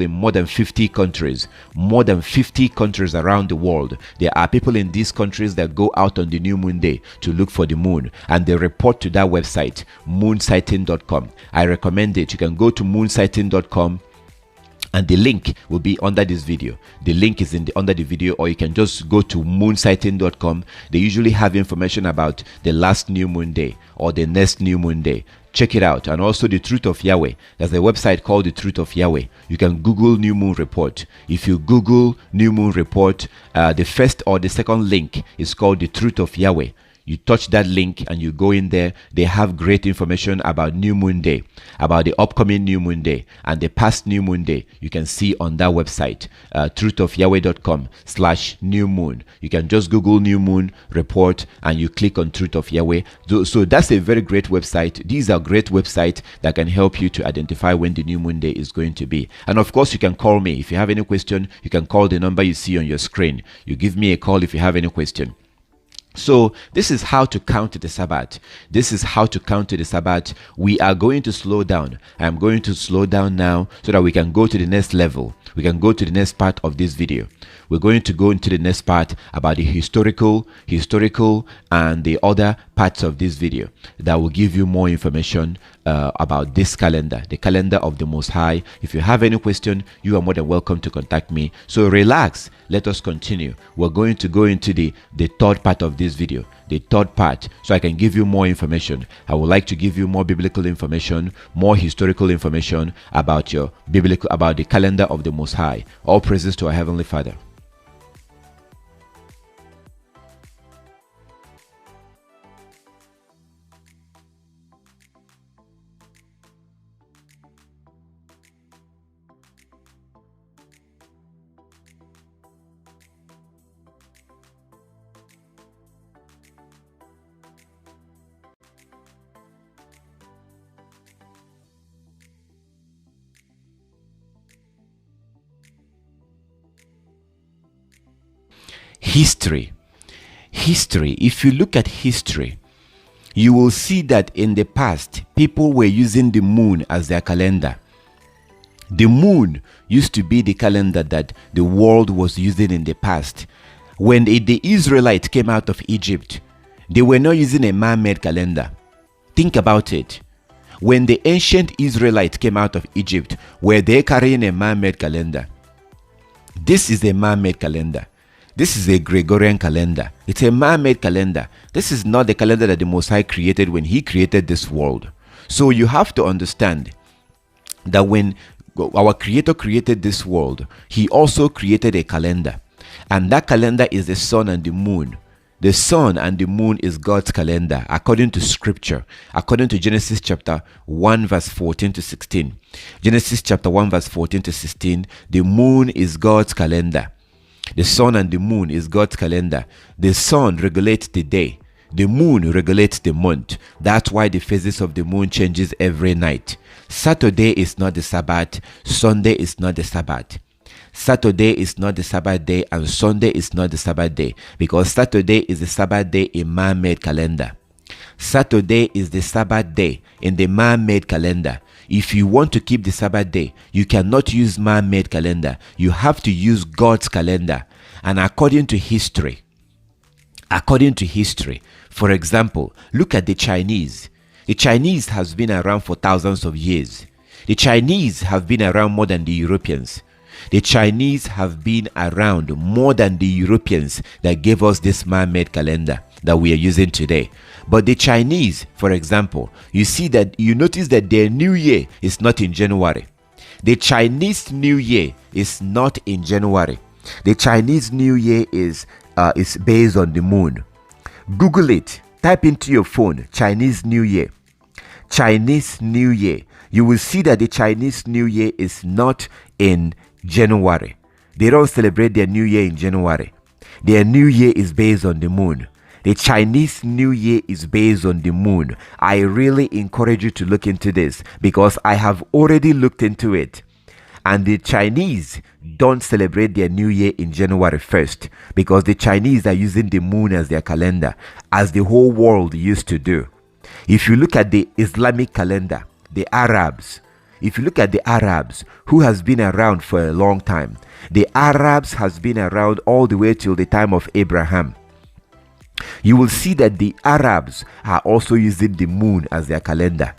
in more than 50 countries, around the world. There are people in these countries that go out on the new moon day to look for the moon, and they report to that website, moonsighting.com. I recommend it. You can go to moonsighting.com, and the link will be under this video. The link is under the video, or you can just go to moonsighting.com. They usually have information about the last new moon day or the next new moon day. Check it out. And also the Truth of Yahweh. There's a website called the Truth of Yahweh. You can Google New Moon Report. If you Google New Moon Report, the first or the second link is called the Truth of Yahweh. You touch that link and you go in there. They have great information about new moon day, about the upcoming new moon day, and the past new moon day. You can see on that website, truthofyahweh.com/new moon. You can just Google New Moon Report and you click on Truth of Yahweh. So that's a very great website. These are great websites that can help you to identify when the new moon day is going to be. And of course, you can call me. If you have any question, you can call the number you see on your screen. You give me a call if you have any question. So this is how to count the Sabbath. We are going to slow down. I'm going to slow down now so that we can go to the next level. We can go to the next part of this video. We're going to go into the next part about the historical, and the other parts of this video that will give you more information about this calendar, the calendar of the Most High. If you have any question, you are more than welcome to contact me. So relax. Let us continue. We're going to go into the third part of this video, the third part, so I can give you more information. I would like to give you more biblical information, more historical information about the calendar of the Most High. All praises to our Heavenly Father. History. If you look at history, you will see that in the past, people were using the moon as their calendar. The moon used to be the calendar that the world was using in the past. When the Israelites came out of Egypt, they were not using a man-made calendar. Think about it. When the ancient Israelites came out of Egypt, were they carrying a man-made calendar? This is a man-made calendar. This is a Gregorian calendar. It's a man-made calendar. This is not the calendar that the Most High created when He created this world. So you have to understand that when our Creator created this world, He also created a calendar. And that calendar is the sun and the moon. The sun and the moon is God's calendar, according to Scripture, according to Genesis chapter 1 verse 14 to 16. Genesis chapter 1 verse 14 to 16, the moon is God's calendar. The sun and the moon is God's calendar. The sun regulates the day. The moon regulates the month. That's why the phases of the moon changes every night. Saturday is not the Sabbath. Sunday is not the Sabbath. Saturday is not the Sabbath day and Sunday is not the Sabbath day, because Saturday is the Sabbath day in man-made calendar. Saturday is the Sabbath day in the man-made calendar. If you want to keep the Sabbath day, you cannot use man-made calendar. You have to use God's calendar. And according to history, for example, look at the Chinese. The Chinese has been around for thousands of years. The Chinese have been around more than the Europeans. The Chinese have been around more than the Europeans that gave us this man-made calendar that we are using today. But the Chinese, for example, you notice that their New Year is not in January. The Chinese New Year is not in January. The Chinese New Year is based on the moon. Google it. Type into your phone, Chinese New Year. Chinese New Year. You will see that the Chinese New Year is not in January. They don't celebrate their New Year in January. Their New Year is based on the moon. The Chinese New Year is based on the moon. I really encourage you to look into this because I have already looked into it. And the Chinese don't celebrate their New Year in January 1st because the Chinese are using the moon as their calendar, as the whole world used to do. If you look at the Islamic calendar, the Arabs, if you look at the Arabs, who has been around for a long time, the Arabs has been around all the way till the time of Abraham. You will see that the Arabs are also using the moon as their calendar.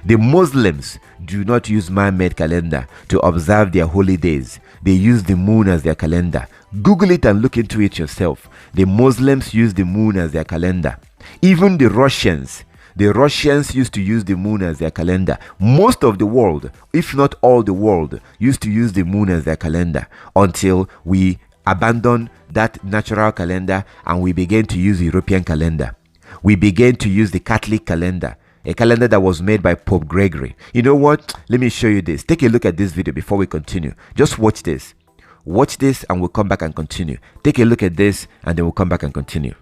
The Muslims do not use man-made calendar to observe their holy days. They use the moon as their calendar. Google it and look into it yourself. The Muslims use the moon as their calendar. Even the Russians used to use the moon as their calendar. Most of the world, if not all the world, used to use the moon as their calendar until we abandoned that natural calendar and we began to use the European calendar. We began to use the Catholic calendar, a calendar that was made by Pope Gregory. You know what? Let me show you this. Take a look at this video before we continue. Just watch this. Watch this and we'll come back and continue. Take a look at this and then we'll come back and continue.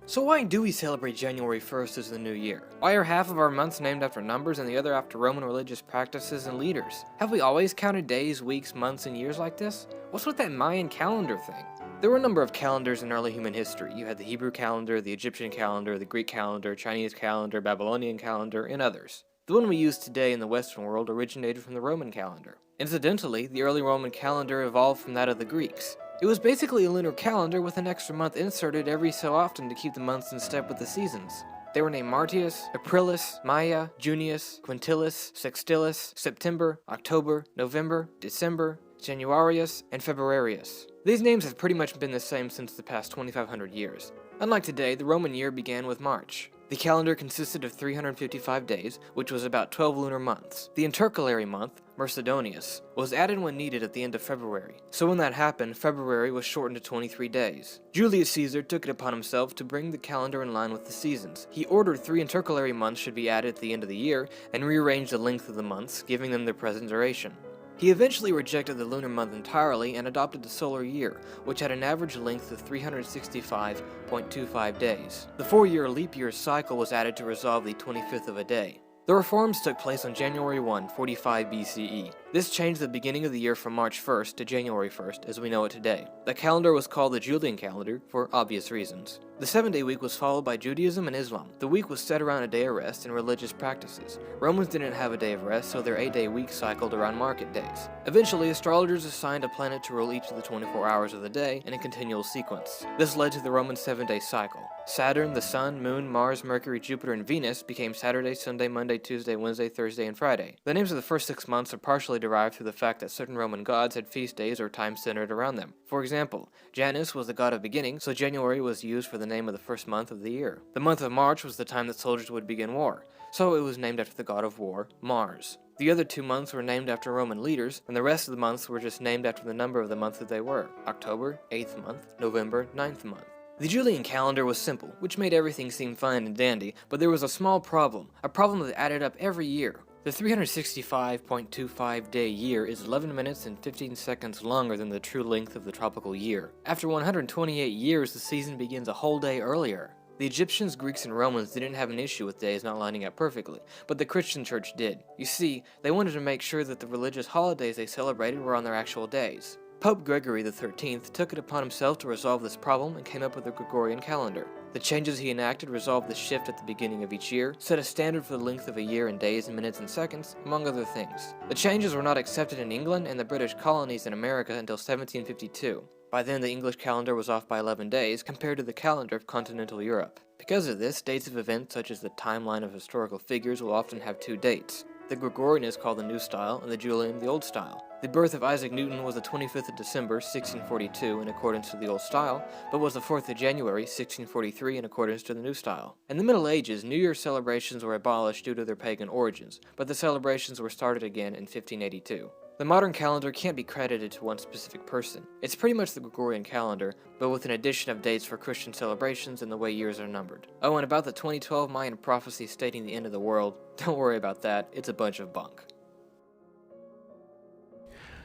So why do we celebrate January 1st as the new year? Why are half of our months named after numbers and the other after Roman religious practices and leaders? Have we always counted days, weeks, months, and years like this? What's with that Mayan calendar thing? There were a number of calendars in early human history. You had the Hebrew calendar, the Egyptian calendar, the Greek calendar, Chinese calendar, Babylonian calendar, and others. The one we use today in the Western world originated from the Roman calendar. Incidentally, the early Roman calendar evolved from that of the Greeks. It was basically a lunar calendar with an extra month inserted every so often to keep the months in step with the seasons. They were named Martius, Aprilis, Maia, Junius, Quintilis, Sextilis, September, October, November, December, Januarius, and Februarius. These names have pretty much been the same since the past 2,500 years. Unlike today, the Roman year began with March. The calendar consisted of 355 days, which was about 12 lunar months. The intercalary month, Mercedonius, was added when needed at the end of February. So when that happened, February was shortened to 23 days. Julius Caesar took it upon himself to bring the calendar in line with the seasons. He ordered 3 intercalary months should be added at the end of the year, and rearranged the length of the months, giving them their present duration. He eventually rejected the lunar month entirely and adopted the solar year, which had an average length of 365.25 days. The 4-year leap year cycle was added to resolve the 25th of a day. The reforms took place on January 1, 45 BCE. This changed the beginning of the year from March 1st to January 1st as we know it today. The calendar was called the Julian calendar for obvious reasons. The 7-day week was followed by Judaism and Islam. The week was set around a day of rest and religious practices. Romans didn't have a day of rest, so their 8-day week cycled around market days. Eventually, astrologers assigned a planet to rule each of the 24 hours of the day in a continual sequence. This led to the Roman 7-day cycle. Saturn, the Sun, Moon, Mars, Mercury, Jupiter, and Venus became Saturday, Sunday, Monday, Tuesday, Wednesday, Thursday, and Friday. The names of the first 6 months are partially derived through the fact that certain Roman gods had feast days or times centered around them. For example, Janus was the god of beginning, so January was used for the name of the first month of the year. The month of March was the time that soldiers would begin war, so it was named after the god of war, Mars. The other 2 months were named after Roman leaders, and the rest of the months were just named after the number of the month that they were. October, 8th month, November, 9th month. The Julian calendar was simple, which made everything seem fine and dandy, but there was a small problem, a problem that added up every year. The 365.25-day year is 11 minutes and 15 seconds longer than the true length of the tropical year. After 128 years, the season begins a whole day earlier. The Egyptians, Greeks, and Romans didn't have an issue with days not lining up perfectly, but the Christian church did. You see, they wanted to make sure that the religious holidays they celebrated were on their actual days. Pope Gregory XIII took it upon himself to resolve this problem and came up with the Gregorian calendar. The changes he enacted resolved the shift at the beginning of each year, set a standard for the length of a year in days, minutes, and seconds, among other things. The changes were not accepted in England and the British colonies in America until 1752. By then, the English calendar was off by 11 days compared to the calendar of continental Europe. Because of this, dates of events such as the timeline of historical figures will often have 2 dates. The Gregorian is called the New Style and the Julian the Old Style. The birth of Isaac Newton was the 25th of December, 1642 in accordance to the Old Style, but was the 4th of January, 1643 in accordance to the New Style. In the Middle Ages, New Year celebrations were abolished due to their pagan origins, but the celebrations were started again in 1582. The modern calendar can't be credited to one specific person. It's pretty much the Gregorian calendar, but with an addition of dates for Christian celebrations and the way years are numbered. Oh, and about the 2012 Mayan prophecy stating the end of the world, don't worry about that, it's a bunch of bunk.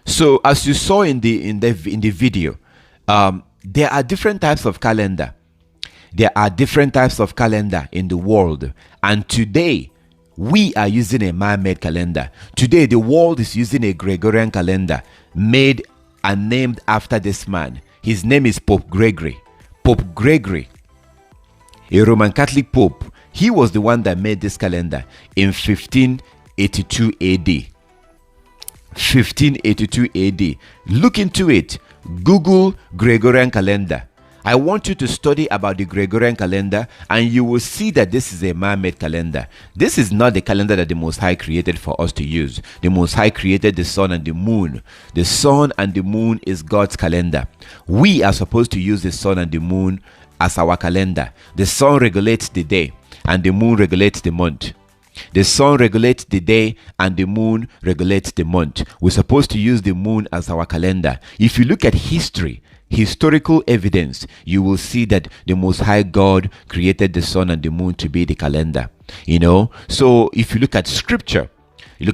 So as you saw in the video, there are different types of calendar. There are different types of calendar in the world, and today we are using a man-made calendar. Today the world is using a Gregorian calendar made and named after this man. His name is Pope Gregory. Pope Gregory, a Roman Catholic Pope, he was the one that made this calendar in 1582 AD. 1582 AD. Look into it. Google Gregorian calendar. I want you to study about the Gregorian calendar, and you will see that this is a man-made calendar. This is not the calendar that the Most High created for us to use. The Most High created the sun and the moon. The sun and the moon is God's calendar. We are supposed to use the sun and the moon as our calendar. The sun regulates the day, and the moon regulates the month. The sun regulates the day and the moon regulates the month. We're supposed to use the moon as our calendar. If you look at historical evidence, you will see that the Most High God created the sun and the moon to be the calendar. So if you look at scripture, you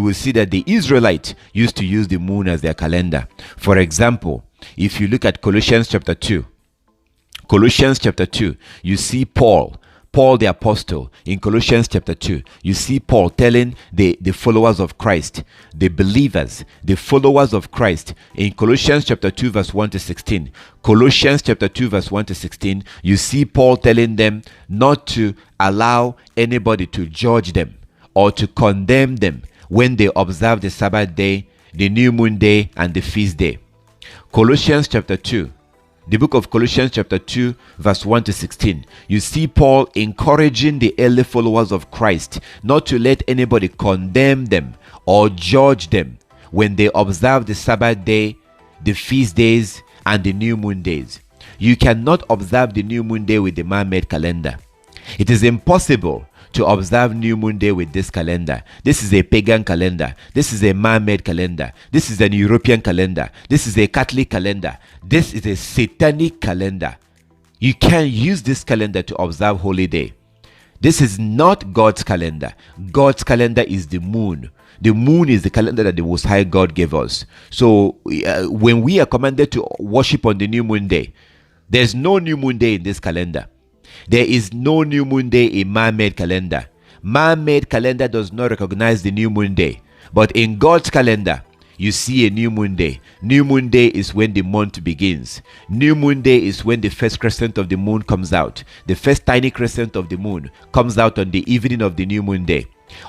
will see that the Israelites used to use the moon as their calendar. For example, if you look at Colossians chapter 2, you see Paul the apostle in Colossians chapter 2. You see Paul telling the followers of Christ, the believers, the followers of Christ in Colossians chapter 2 verse 1 to 16. Colossians chapter 2 verse 1 to 16, you see Paul telling them not to allow anybody to judge them or to condemn them when they observe the Sabbath day, the new moon day, and the feast day. Colossians chapter 2. The book of Colossians chapter 2 verse 1 to 16. You see Paul encouraging the early followers of Christ not to let anybody condemn them or judge them when they observe the Sabbath day, the feast days, and the new moon days. You cannot observe the new moon day with the man-made calendar. It is impossible to observe new moon day with this calendar. This is a pagan calendar. This is a man-made calendar. This is an European calendar. This is a Catholic calendar. This is a satanic calendar. You can't use this calendar to observe holy day. This is not God's calendar. God's calendar is the moon. The moon is the calendar that the Most High God gave us. So when we are commanded to worship on the new moon day, there's no new moon day in this calendar. There is no new moon day in man-made calendar. Man-made calendar does not recognize the new moon day. But in God's calendar, you see a new moon day. New moon day is when the month begins. New moon day is when the first crescent of the moon comes out. The first tiny crescent of the moon comes out on the evening of the new moon day.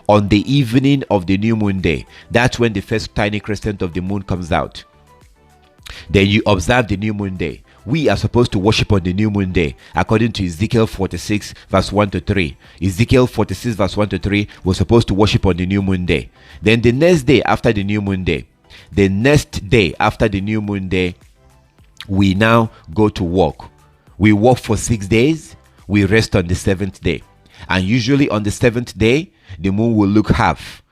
On the evening of the new moon day, that's when the first tiny crescent of the moon comes out. Then you observe the new moon day. We are supposed to worship on the new moon day according to Ezekiel 46 verse 1 to 3. Ezekiel 46 verse 1 to 3, we're supposed to worship on the new moon day. Then the next day after the new moon day, we now go to work. We work for 6 days. We rest on the 7th day. And usually on the 7th day, the moon will look a half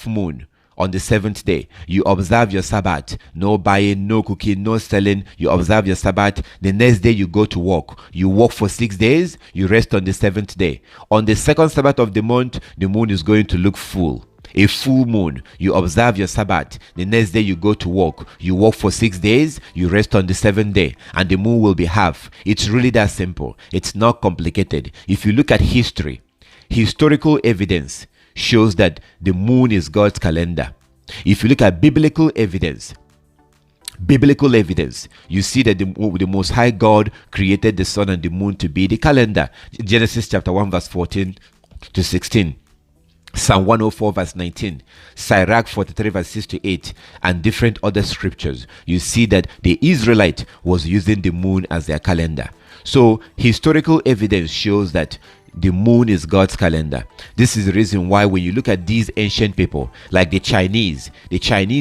moon. On the 7th day, you observe your Sabbath. No buying, no cooking, no selling. You observe your Sabbath. The next day, you go to work. You work for 6 days. You rest on the 7th day. On the second Sabbath of the month, the moon is going to look full. A full moon. You observe your Sabbath. The next day, you go to work. You work for 6 days. You rest on the 7th day. And the moon will be half. It's really that simple. It's not complicated. If you look at history, historical evidence shows that the moon is God's calendar. If you look at biblical evidence, you see that the Most High God created the sun and the moon to be the calendar. Genesis chapter 1 verse 14 to 16. Psalm 104 verse 19, Sirach 43 verse 6 to 8, and different other scriptures. You see that the Israelite was using the moon as their calendar. So historical evidence shows that the moon is God's calendar. This is the reason why when you look at these ancient people, like the Chinese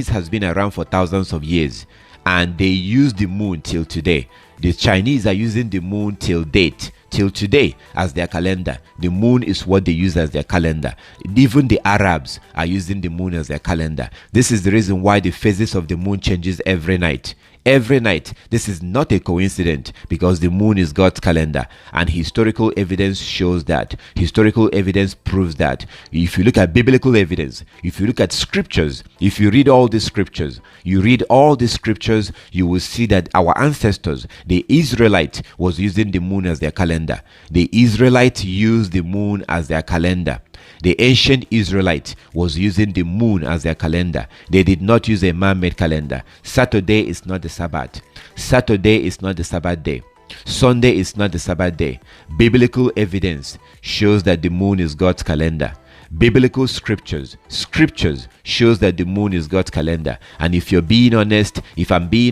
has been around for thousands of years, and they use the moon till today. The Chinese are using the moon till today as their calendar. The moon is what they use as their calendar. Even the Arabs are using the moon as their calendar. This is the reason why the phases of the moon changes every night. Every night. This is not a coincidence, because the moon is God's calendar, and historical evidence shows that. Historical evidence proves that. If you look at biblical evidence, if you look at scriptures, if you read all these scriptures, you will see that our ancestors, the Israelite, was using the moon as their calendar. The Israelite used the moon as their calendar. The ancient Israelite was using the moon as their calendar. They did not use a man-made calendar. Saturday is not the Sabbath. Saturday is not the Sabbath day. Sunday is not the Sabbath day. Biblical evidence shows that the moon is God's calendar. Biblical scriptures shows that the moon is God's calendar. And if I'm being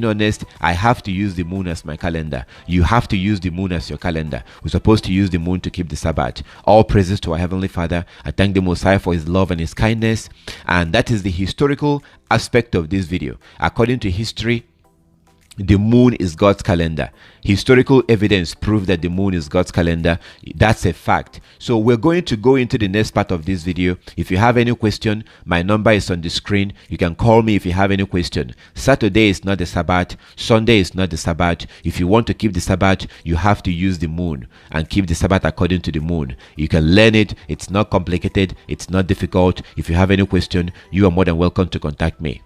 honest, I have to use the moon as my calendar. You have to use the moon as your calendar. We're supposed to use the moon to keep the Sabbath. All praises to our Heavenly Father. I thank the Most High for His love and His kindness. And that is the historical aspect of this video. According to history, the moon is God's calendar. Historical evidence proves that the moon is God's calendar. That's a fact. So we're going to go into the next part of this video. If you have any question, my number is on the screen. You can call me if you have any question. Saturday is not the Sabbath. Sunday is not the Sabbath. If you want to keep the Sabbath, you have to use the moon and keep the Sabbath according to the moon. You can learn it. It's not complicated. It's not difficult. If you have any question, you are more than welcome to contact me.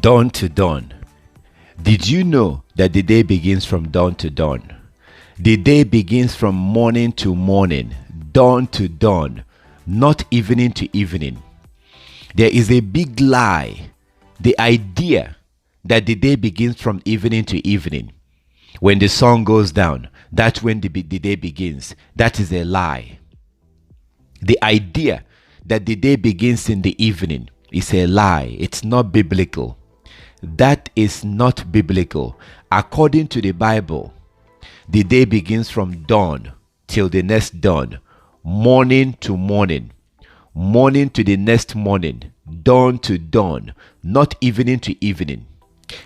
Dawn to dawn. Did you know that the day begins from dawn to dawn? The day begins from morning to morning, dawn to dawn, not evening to evening. There is a big lie, the idea that the day begins from evening to evening. When the sun goes down, that's when the day begins. That is a lie. The idea that the day begins in the evening is a lie. It's not biblical. That is not biblical. According to the Bible, the day begins from dawn till the next dawn, morning to morning, morning to the next morning, dawn to dawn, not evening to evening.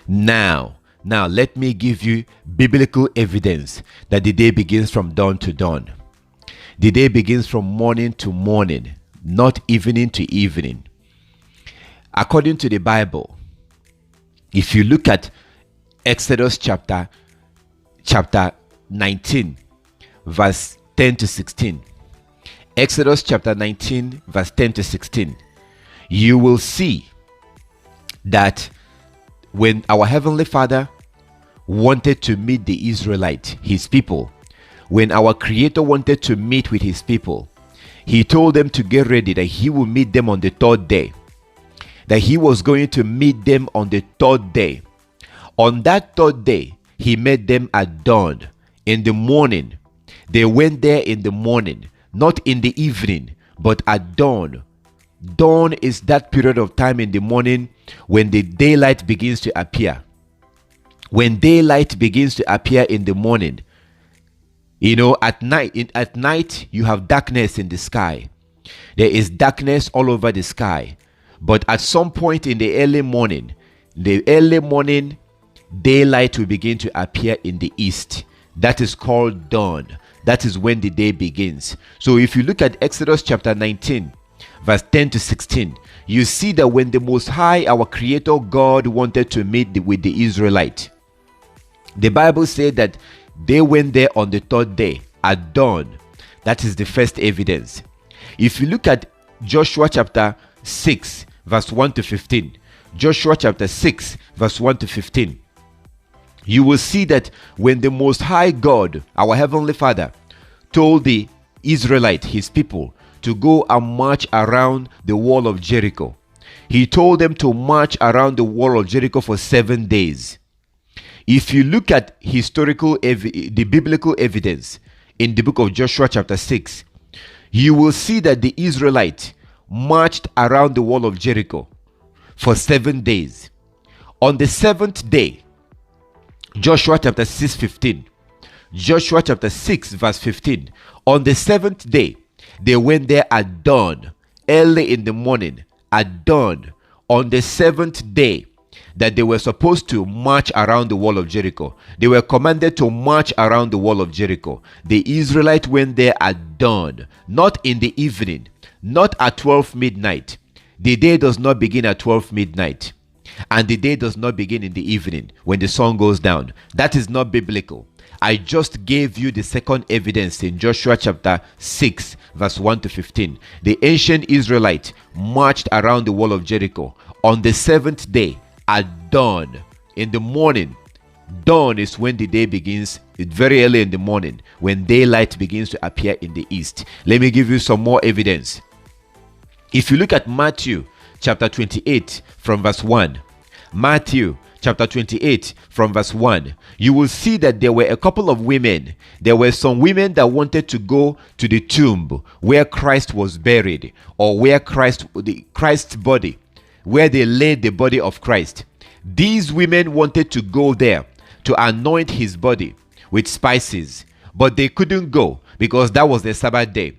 Now let me give you biblical evidence that the day begins from dawn to dawn. The day begins from morning to morning, not evening to evening. According to the Bible, if you look at Exodus chapter 19, verse 10 to 16, Exodus chapter 19, verse 10 to 16, you will see that when our Heavenly Father wanted to meet the Israelite, his people, when our Creator wanted to meet with his people, he told them to get ready, that he will meet them on the third day. That he was going to meet them on the third day. On that third day, he met them at dawn, in the morning. They went there in the morning, not in the evening, but at dawn. Dawn is that period of time in the morning when the daylight begins to appear. When daylight begins to appear in the morning, at night you have darkness in the sky. There is darkness all over the sky. But at some point in the early morning, daylight will begin to appear in the east. That is called dawn. That is when the day begins. So if you look at Exodus chapter 19, verse 10 to 16, you see that when the Most High, our Creator God, wanted to meet with the Israelite, the Bible said that they went there on the third day at dawn. That is the first evidence. If you look at Joshua chapter 6, verse 1 to 15, Joshua chapter 6, verse 1 to 15, you will see that when the Most High God, our Heavenly Father, told the Israelite, his people, to go and march around the wall of Jericho, he told them to march around the wall of Jericho for 7 days. If you look at the biblical evidence in the book of Joshua chapter 6, you will see that the Israelites marched around the wall of Jericho for 7 days. On the seventh day, Joshua chapter 6:15, Joshua chapter 6 verse 15, on the seventh day, they went there at dawn, early in the morning, at dawn, on the seventh day, that they were supposed to march around the wall of Jericho. They were commanded to march around the wall of Jericho. The Israelites went there at dawn, not in the evening, not at 12 midnight. The day does not begin at 12 midnight. And the day does not begin in the evening when the sun goes down. That is not biblical. I just gave you the second evidence in Joshua chapter 6, verse 1 to 15. The ancient Israelites marched around the wall of Jericho on the seventh day at dawn, in the morning. Dawn is when the day begins, very early in the morning, when daylight begins to appear in the east. Let me give you some more evidence. If you look at Matthew chapter 28 from verse 1, Matthew chapter 28 from verse 1, you will see that there were a couple of women. There were some women that wanted to go to the tomb where Christ was buried, or where Christ's body, where they laid the body of Christ. These women wanted to go there to anoint his body with spices, but they couldn't go because that was the Sabbath day.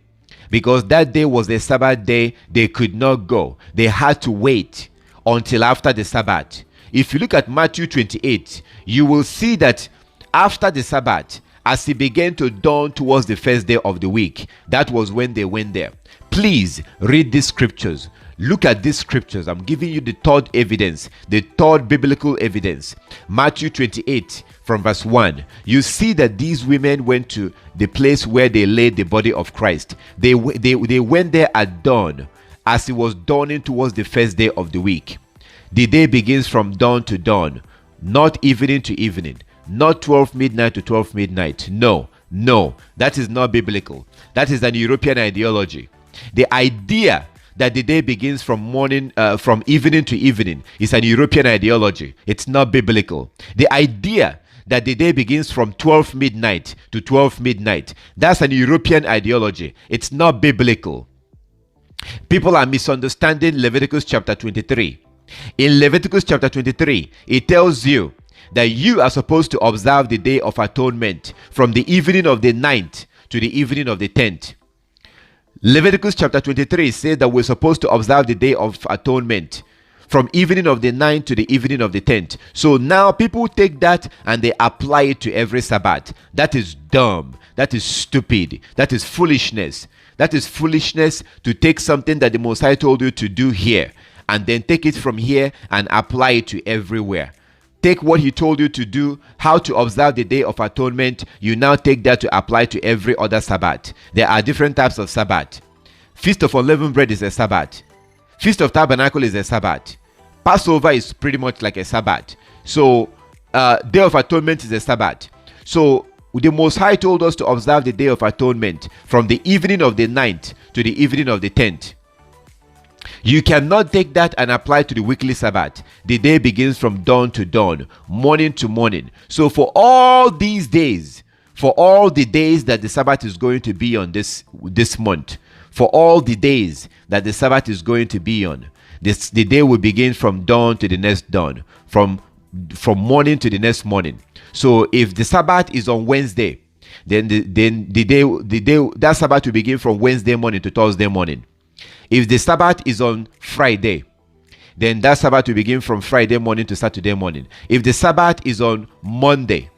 Because that day was the Sabbath day, they could not go. They had to wait until after the Sabbath. If you look at Matthew 28, you will see that after the Sabbath, as it began to dawn towards the first day of the week, that was when they went there. Please read these scriptures. Look at these scriptures. I'm giving you the third evidence, the third biblical evidence. Matthew 28 from verse 1. You see that these women went to the place where they laid the body of Christ. They went there at dawn, as it was dawning towards the first day of the week. The day begins from dawn to dawn, not evening to evening, not 12 midnight to 12 midnight. No, that is not biblical. That is an European ideology. The idea that the day begins from evening to evening is an European ideology. It's not biblical. The idea that the day begins from 12 midnight to 12 midnight, that's an European ideology. It's not biblical. People are misunderstanding Leviticus chapter 23. In Leviticus chapter 23, it tells you that you are supposed to observe the Day of Atonement from the evening of the 9th to the evening of the 10th. Leviticus chapter 23 says that we're supposed to observe the Day of Atonement from evening of the 9th to the evening of the 10th. So now people take that and they apply it to every Sabbath. That is dumb. That is stupid. That is foolishness. That is foolishness to take something that the Most High told you to do here and then take it from here and apply it to everywhere. take what he told you to do, how to observe the Day of Atonement. You now take that to apply to every other Sabbath. There are different types of Sabbath. Feast of Unleavened Bread is a Sabbath. Feast of Tabernacle is a Sabbath. Passover is pretty much like a Sabbath. So Day of Atonement is a Sabbath. So the Most High told us to observe the Day of Atonement from the evening of the 9th to the evening of the 10th. You cannot take that and apply to the weekly Sabbath. The day begins from dawn to dawn, morning to morning. So for all these days, for all the days that the Sabbath is going to be on this month, for all the days that the Sabbath is going to be on, the day will begin from dawn to the next dawn, from morning to the next morning. So if the Sabbath is on Wednesday, then the day that Sabbath will begin from Wednesday morning to Thursday morning. If the Sabbath is on Friday, then that Sabbath will begin from Friday morning to Saturday morning. If the Sabbath is on Monday,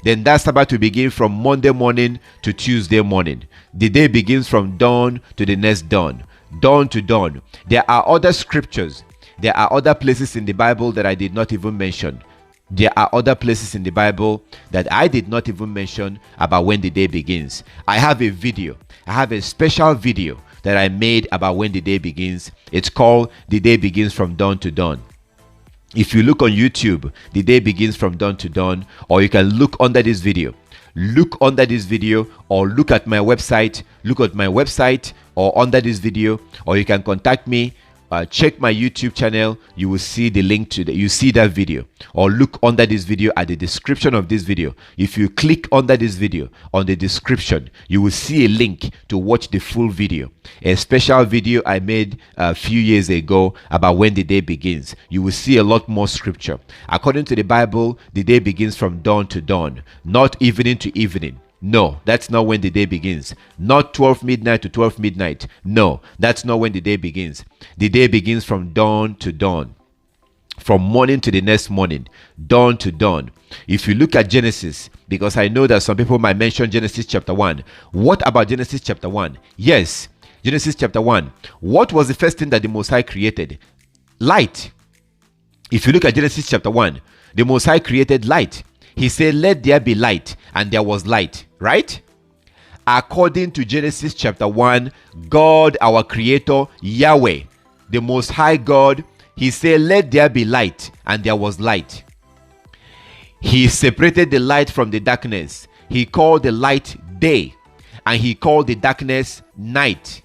then that Sabbath will begin from Monday morning to Tuesday morning. The day begins from dawn to the next dawn, dawn to dawn. There are other scriptures. There are other places in the Bible that I did not even mention. There are other places in the Bible that I did not even mention about when the day begins. I have a video. I have a special video that I made about when the day begins. It's called The Day Begins from Dawn to Dawn. If you look on YouTube, The Day Begins from Dawn to Dawn, or you can look under this video. Look under this video, or look at my website. Look at my website or under this video, or you can contact me. Check my YouTube channel. You will see the link to you see that video, or look under this video at the description of this video. If you click under this video on the description, you will see a link to watch the full video, a special video I made a few years ago about when the day begins. You will see a lot more scripture. According to the Bible, the day begins from dawn to dawn, not evening to evening. No, that's not when the day begins. Not 12 midnight to 12 midnight. No, that's not when the day begins. The day begins from dawn to dawn, from morning to the next morning, dawn to dawn. If you look at Genesis, because I know that some people might mention Genesis chapter 1. What about Genesis chapter 1? Yes, Genesis chapter 1. What was the first thing that the Most High created? Light. If you look at Genesis chapter 1, the Most High created light. He said, "Let there be light," and there was light, right? According to Genesis chapter 1, God, our creator, Yahweh, the Most High God, he said, "Let there be light," and there was light. He separated the light from the darkness. He called the light day, and he called the darkness night.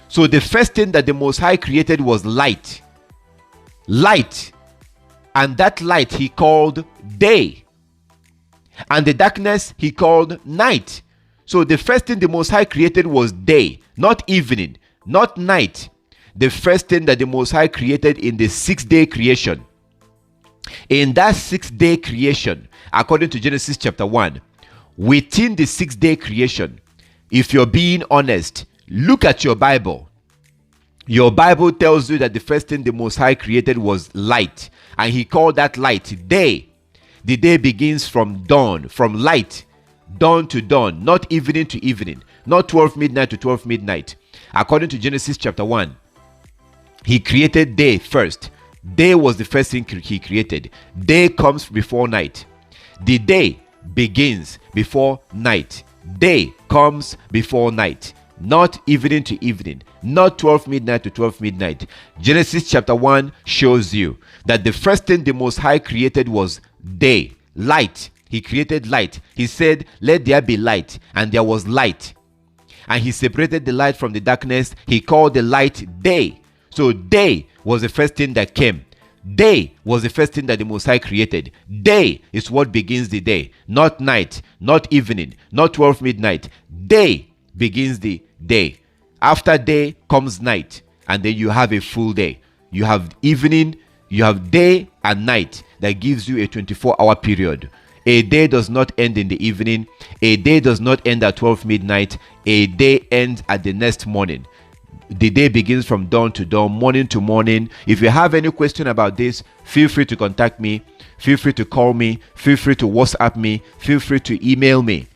So the first thing that the Most High created was light. Light. And that light he called day. And the darkness he called night. So the first thing the Most High created was day, not evening, not night. The first thing that the Most High created in the 6-day creation. In that 6-day creation, according to Genesis chapter 1, within the 6-day creation, if you're being honest, look at your Bible. Your Bible tells you that the first thing the Most High created was light, and he called that light day. The day begins from dawn, from light, dawn to dawn, not evening to evening, not 12 midnight to 12 midnight. According to Genesis chapter 1, he created day first. Day was the first thing he created. Day comes before night. The day begins before night. Day comes before night, not evening to evening, not 12 midnight to 12 midnight. Genesis chapter 1 shows you that the first thing the Most High created was day, light. He created light. He said, "Let there be light," and there was light. And he separated the light from the darkness. He called the light day. So day was the first thing that came. Day was the first thing that the Most High created. Day is what begins the day, not night, not evening, not 12 midnight. Day begins the day. After day comes night, and then you have a full day. You have evening, you have day and night. That gives you a 24-hour period. A day does not end in the evening. A day does not end at 12 midnight. A day ends at the next morning. The day begins from dawn to dawn, morning to morning. If you have any question about this, feel free to contact me. Feel free to call me. Feel free to WhatsApp me. Feel free to email me.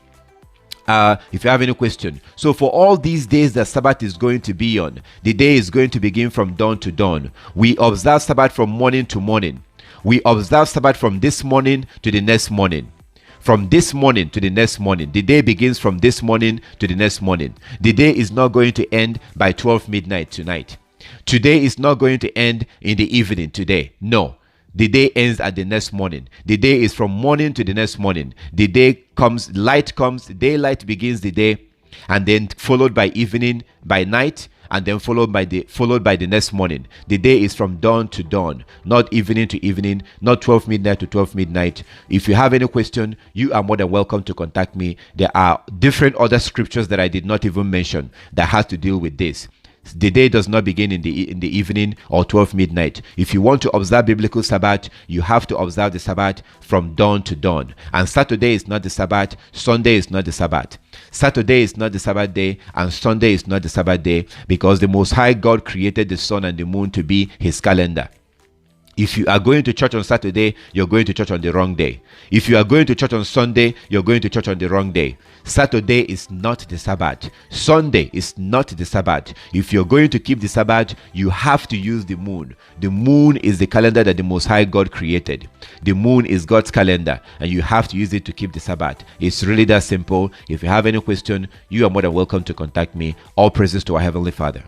If you have any question. So for all these days that Sabbath is going to be on, the day is going to begin from dawn to dawn. We observe Sabbath from morning to morning. We observe Sabbath from this morning to the next morning. From this morning to the next morning. The day begins from this morning to the next morning. The day is not going to end by 12 midnight tonight. Today is not going to end in the evening today. No. The day ends at the next morning. The day is from morning to the next morning. The day comes, light comes, daylight begins the day, and then followed by evening, by night, and then followed by the next morning. The day is from dawn to dawn, not evening to evening, not 12 midnight to 12 midnight. If you have any question, you are more than welcome to contact me. There are different other scriptures that I did not even mention that has to deal with this. The day does not begin in the evening or 12 midnight. If you want to observe biblical Sabbath, you have to observe the Sabbath from dawn to dawn. And Saturday is not the Sabbath, Sunday is not the Sabbath. Saturday is not the Sabbath day, and Sunday is not the Sabbath day, because the Most High God created the sun and the moon to be his calendar. If you are going to church on Saturday, you're going to church on the wrong day. If you are going to church on Sunday, you're going to church on the wrong day. Saturday is not the Sabbath. Sunday is not the Sabbath. If you're going to keep the Sabbath, you have to use the moon. The moon is the calendar that the Most High God created. The moon is God's calendar, and you have to use it to keep the Sabbath. It's really that simple. If you have any question, you are more than welcome to contact me. All praises to our Heavenly Father.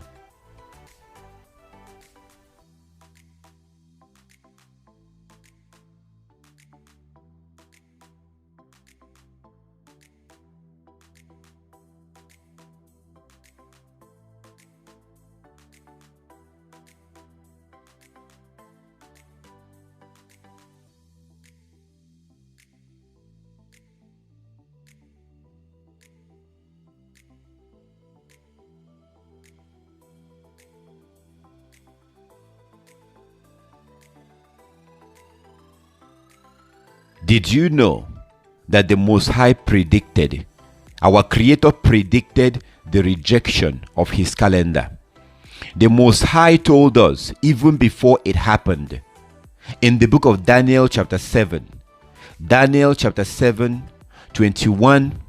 Did you know that the Most High predicted, our Creator predicted the rejection of his calendar? The Most High told us even before it happened. In the book of Daniel chapter 7, 21,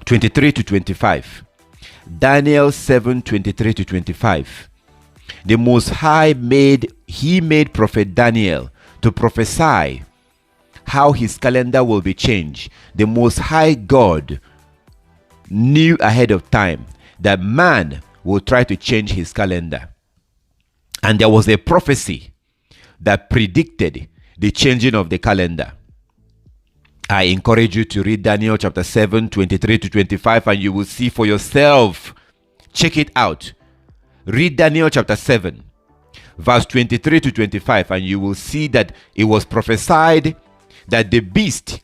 23 to 25. Daniel 7, 23 to 25. The Most High made Prophet Daniel to prophesy how his calendar will be changed. The Most High God knew ahead of time that man will try to change his calendar. And there was a prophecy that predicted the changing of the calendar. I encourage you to read Daniel chapter 7, 23 to 25, and you will see for yourself. Check it out. Read Daniel chapter 7, verse 23 to 25, and you will see that it was prophesied that the beast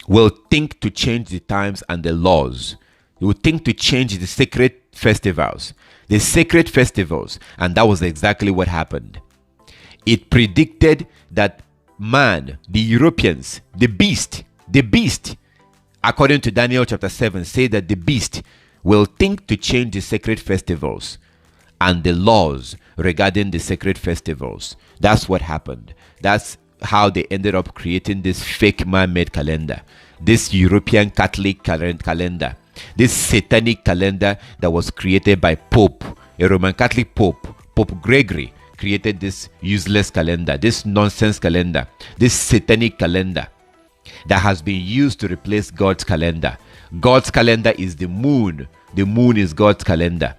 will think to change the times and the laws. He will think to change the sacred festivals. And that was exactly what happened. It predicted that man, the Europeans, the beast, according to Daniel chapter 7, say that the beast will think to change the sacred festivals and the laws regarding the sacred festivals. That's what happened. That's how they ended up creating this fake man-made calendar, this European Catholic calendar, this satanic calendar that was created by Pope, a Roman Catholic Pope, Pope Gregory, created this useless calendar, this nonsense calendar, this satanic calendar that has been used to replace God's calendar. God's calendar is the moon. The moon is God's calendar.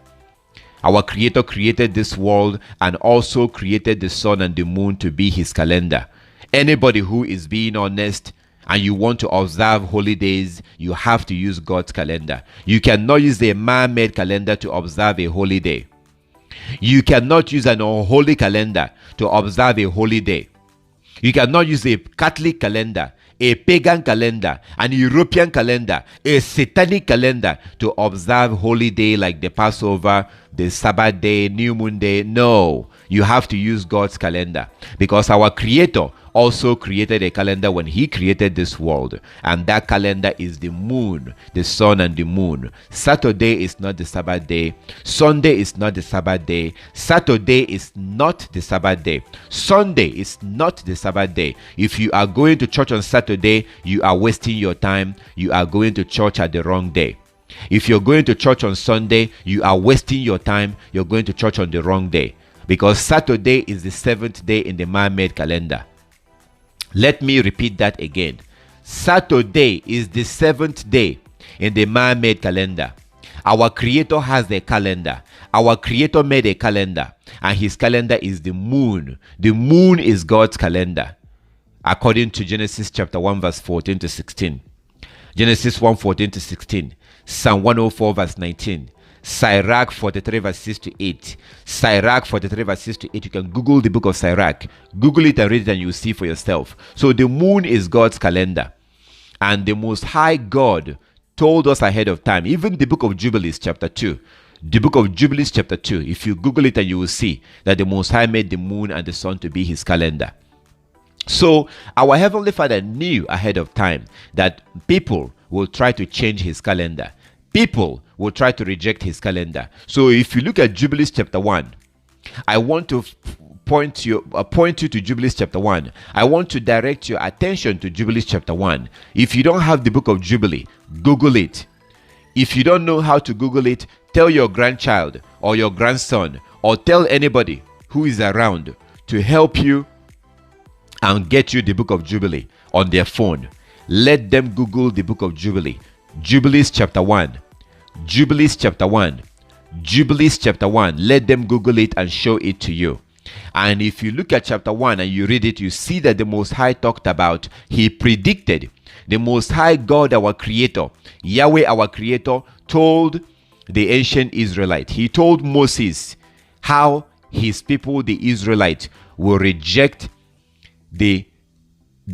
Our Creator created this world and also created the sun and the moon to be his calendar. Anybody who is being honest and you want to observe holy days, you have to use God's calendar. You cannot use a man-made calendar to observe a holy day. You cannot use an unholy calendar to observe a holy day. You cannot use a Catholic calendar, a pagan calendar, an European calendar, a satanic calendar to observe holy day like the Passover, the Sabbath day, New Moon day. No, you have to use God's calendar, because our Creator also created a calendar when he created this world, and that calendar is the moon, the sun and the moon. Saturday is not the Sabbath day. Sunday is not the Sabbath day. Saturday is not the Sabbath day. Sunday is not the Sabbath day. If you are going to church on Saturday, you are wasting your time. You are going to church at the wrong day. If you're going to church on Sunday, you are wasting your time. You're going to church on the wrong day. because Saturday is the 7th day in the man-made calendar. Let me repeat that again. Saturday is the 7th day in the man-made calendar. Our Creator has a calendar. Our Creator made a calendar, and his calendar is the moon. The moon is God's calendar, according to Genesis chapter 1 verse 14 to 16. Genesis 1 14 to 16. Psalm 104 verse 19. Sirach 43 verse 6 to 8. Sirach 43 verse 6 to 8. You can Google the book of Sirach. Google it and read it and you'll see for yourself. So the moon is God's calendar. And the Most High God told us ahead of time. Even the book of Jubilees chapter 2. The book of Jubilees chapter 2. If you Google it and you will see that the Most High made the moon and the sun to be his calendar. So our Heavenly Father knew ahead of time that people will try to change his calendar. People will try to reject his calendar. So if you look at Jubilees chapter 1, I want to point you to Jubilees chapter 1. I want to direct your attention to Jubilees chapter 1. If you don't have the book of Jubilee, Google it. If you don't know how to Google it, tell your grandchild or your grandson or tell anybody who is around to help you and get you the book of Jubilee on their phone. Let them Google the book of Jubilee. Jubilees chapter 1. Jubilees chapter 1. Jubilees chapter 1. Let them Google it and show it to you. And if you look at chapter 1 and you read it, you see that the Most High talked about, he predicted, the Most High God, our Creator, Yahweh, our Creator, told the ancient Israelite. He told Moses how his people, the Israelites, will reject the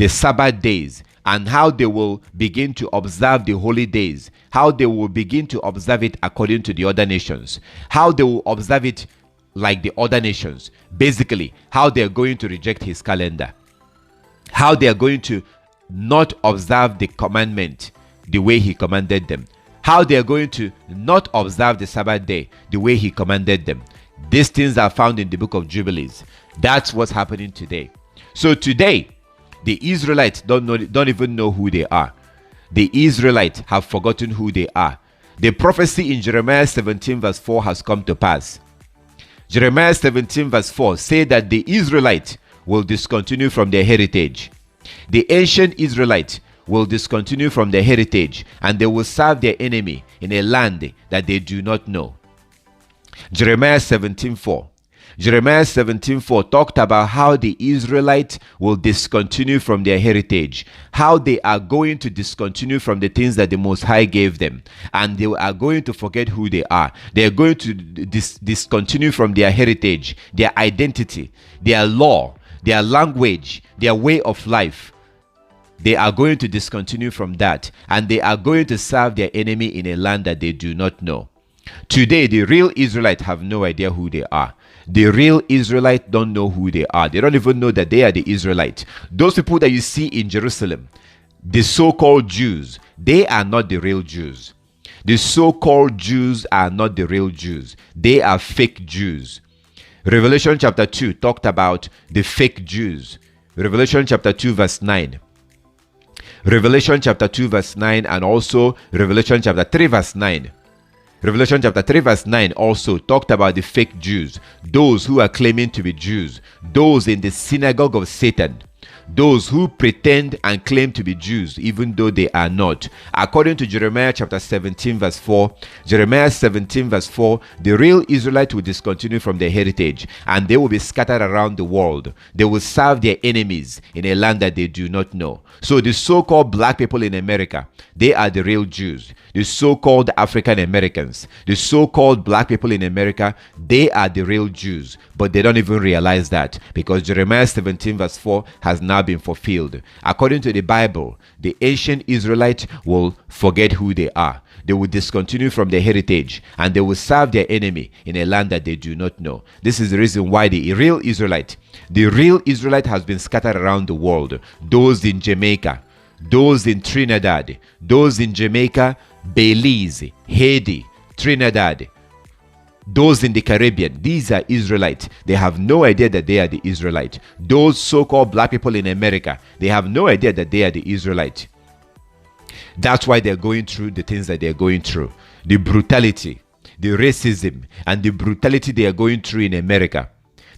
Sabbath days, and how they will begin to observe the holy days, how they will begin to observe it according to the other nations, how they will observe it like the other nations. Basically, how they are going to reject his calendar, how they are going to not observe the commandment the way he commanded them, how they are going to not observe the Sabbath day the way he commanded them. These things are found in the book of Jubilees. That's what's happening today. So today, the Israelites don't even know who they are. The Israelites have forgotten who they are. The prophecy in Jeremiah 17 verse 4 has come to pass. Jeremiah 17 verse 4 say that the Israelites will discontinue from their heritage. The ancient Israelites will discontinue from their heritage, and they will serve their enemy in a land that they do not know. Jeremiah 17:4. Jeremiah 17:4 talked about how the Israelites will discontinue from their heritage, how they are going to discontinue from the things that the Most High gave them, and they are going to forget who they are. They are going to discontinue from their heritage, their identity, their law, their language, their way of life. They are going to discontinue from that, and they are going to serve their enemy in a land that they do not know. Today, the real Israelites have no idea who they are. The real Israelites don't know who they are. They don't even know that they are the Israelites. Those people that you see in Jerusalem, the so-called Jews, they are not the real Jews. The so-called Jews are not the real Jews. They are fake Jews. Revelation chapter 2 talked about the fake Jews. Revelation chapter 2 verse 9. Revelation chapter 2 verse 9, and also Revelation chapter 3 verse 9. Revelation chapter 3 verse 9 also talked about the fake Jews, those who are claiming to be Jews, those in the synagogue of Satan, those who pretend and claim to be Jews even though they are not. According to Jeremiah chapter 17 verse 4, Jeremiah 17 verse 4, the real Israelites will discontinue from their heritage, and they will be scattered around the world. They will serve their enemies in a land that they do not know. So the so-called black people in America, they are the real Jews. The so-called African Americans, the so-called black people in America, they are the real Jews, but they don't even realize that, because Jeremiah 17 verse 4 has now been fulfilled. According to the Bible, the ancient Israelites will forget who they are. They will discontinue from their heritage, and they will serve their enemy in a land that they do not know. This is the reason why the real Israelite has been scattered around the world. Those in Jamaica, those in Trinidad, those in Jamaica, Belize, Haiti, Trinidad, those in the Caribbean, these are Israelites. They have no idea that they are the Israelites. Those so-called black people in America, they have no idea that they are the Israelites. That's why they're going through the things that they're going through. The brutality, the racism, and the brutality they are going through in America.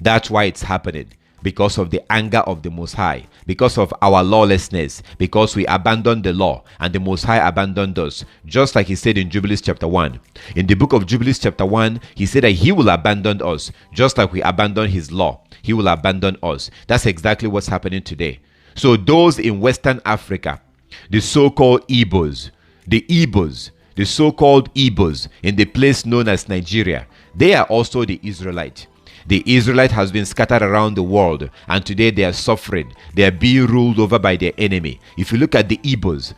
That's why it's happening. Because of the anger of the Most High, because of our lawlessness, because we abandoned the law and the Most High abandoned us. Just like he said in Jubilees chapter 1. In the book of Jubilees chapter 1, he said that he will abandon us. Just like we abandon his law, he will abandon us. That's exactly what's happening today. So those in Western Africa, the so-called Igbos, the so-called Igbos in the place known as Nigeria, they are also the Israelites. The Israelite has been scattered around the world, and today they are suffering. They are being ruled over by their enemy. If you look at the Igbos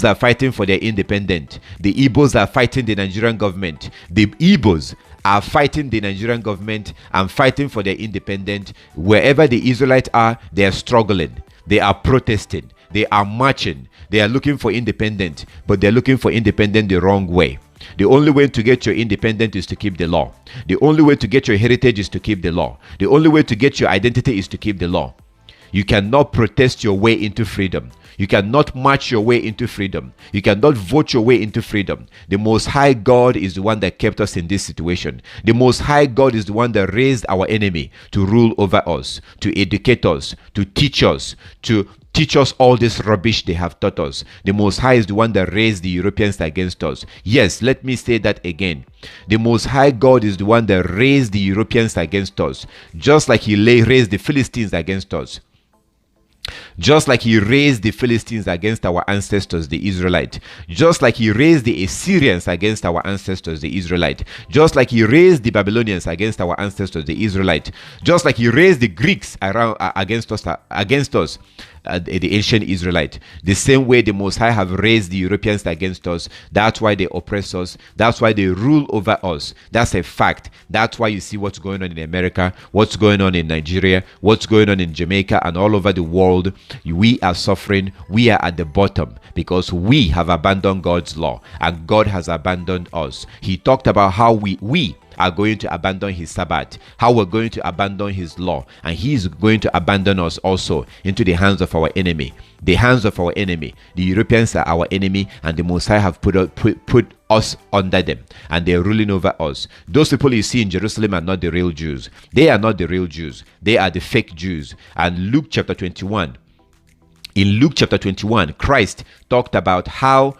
are fighting for their independence. The Igbos are fighting the Nigerian government. The Igbos are fighting the Nigerian government and fighting for their independence. Wherever the Israelites are, they are struggling. They are protesting. They are marching. They are looking for independence, but they're looking for independence the wrong way. The only way to get your independence is to keep the law. The only way to get your heritage is to keep the law. The only way to get your identity is to keep the law. You cannot protest your way into freedom. You cannot march your way into freedom. You cannot vote your way into freedom. The Most High God is the one that kept us in this situation. The Most High God is the one that raised our enemy to rule over us, to educate us, to teach us all this rubbish they have taught us. The Most High is the one that raised the Europeans against us. Yes, let me say that again. The Most High God is the one that raised the Europeans against us, just like he raised the Philistines against us. Just like he raised the Philistines against our ancestors, the Israelites. Just like he raised the Assyrians against our ancestors, the Israelites. Just like he raised the Babylonians against our ancestors, the Israelites. Just like he raised the Greeks against us, the ancient Israelite. The same way the Most High have raised the Europeans against us. That's why they oppress us. That's why they rule over us. That's a fact. That's why you see what's going on in America, what's going on in Nigeria, what's going on in Jamaica, and all over the world. We are suffering. We are at the bottom because we have abandoned God's law and God has abandoned us. He talked about how we are going to abandon his Sabbath, how we're going to abandon his law, and he is going to abandon us also into the hands of our enemy. The hands of our enemy. The Europeans are our enemy, and the Most High have put us under them, and they're ruling over us. Those people you see in Jerusalem are not the real Jews. They are not the real Jews. They are the fake Jews. And Luke chapter 21. In Luke chapter 21, Christ talked about how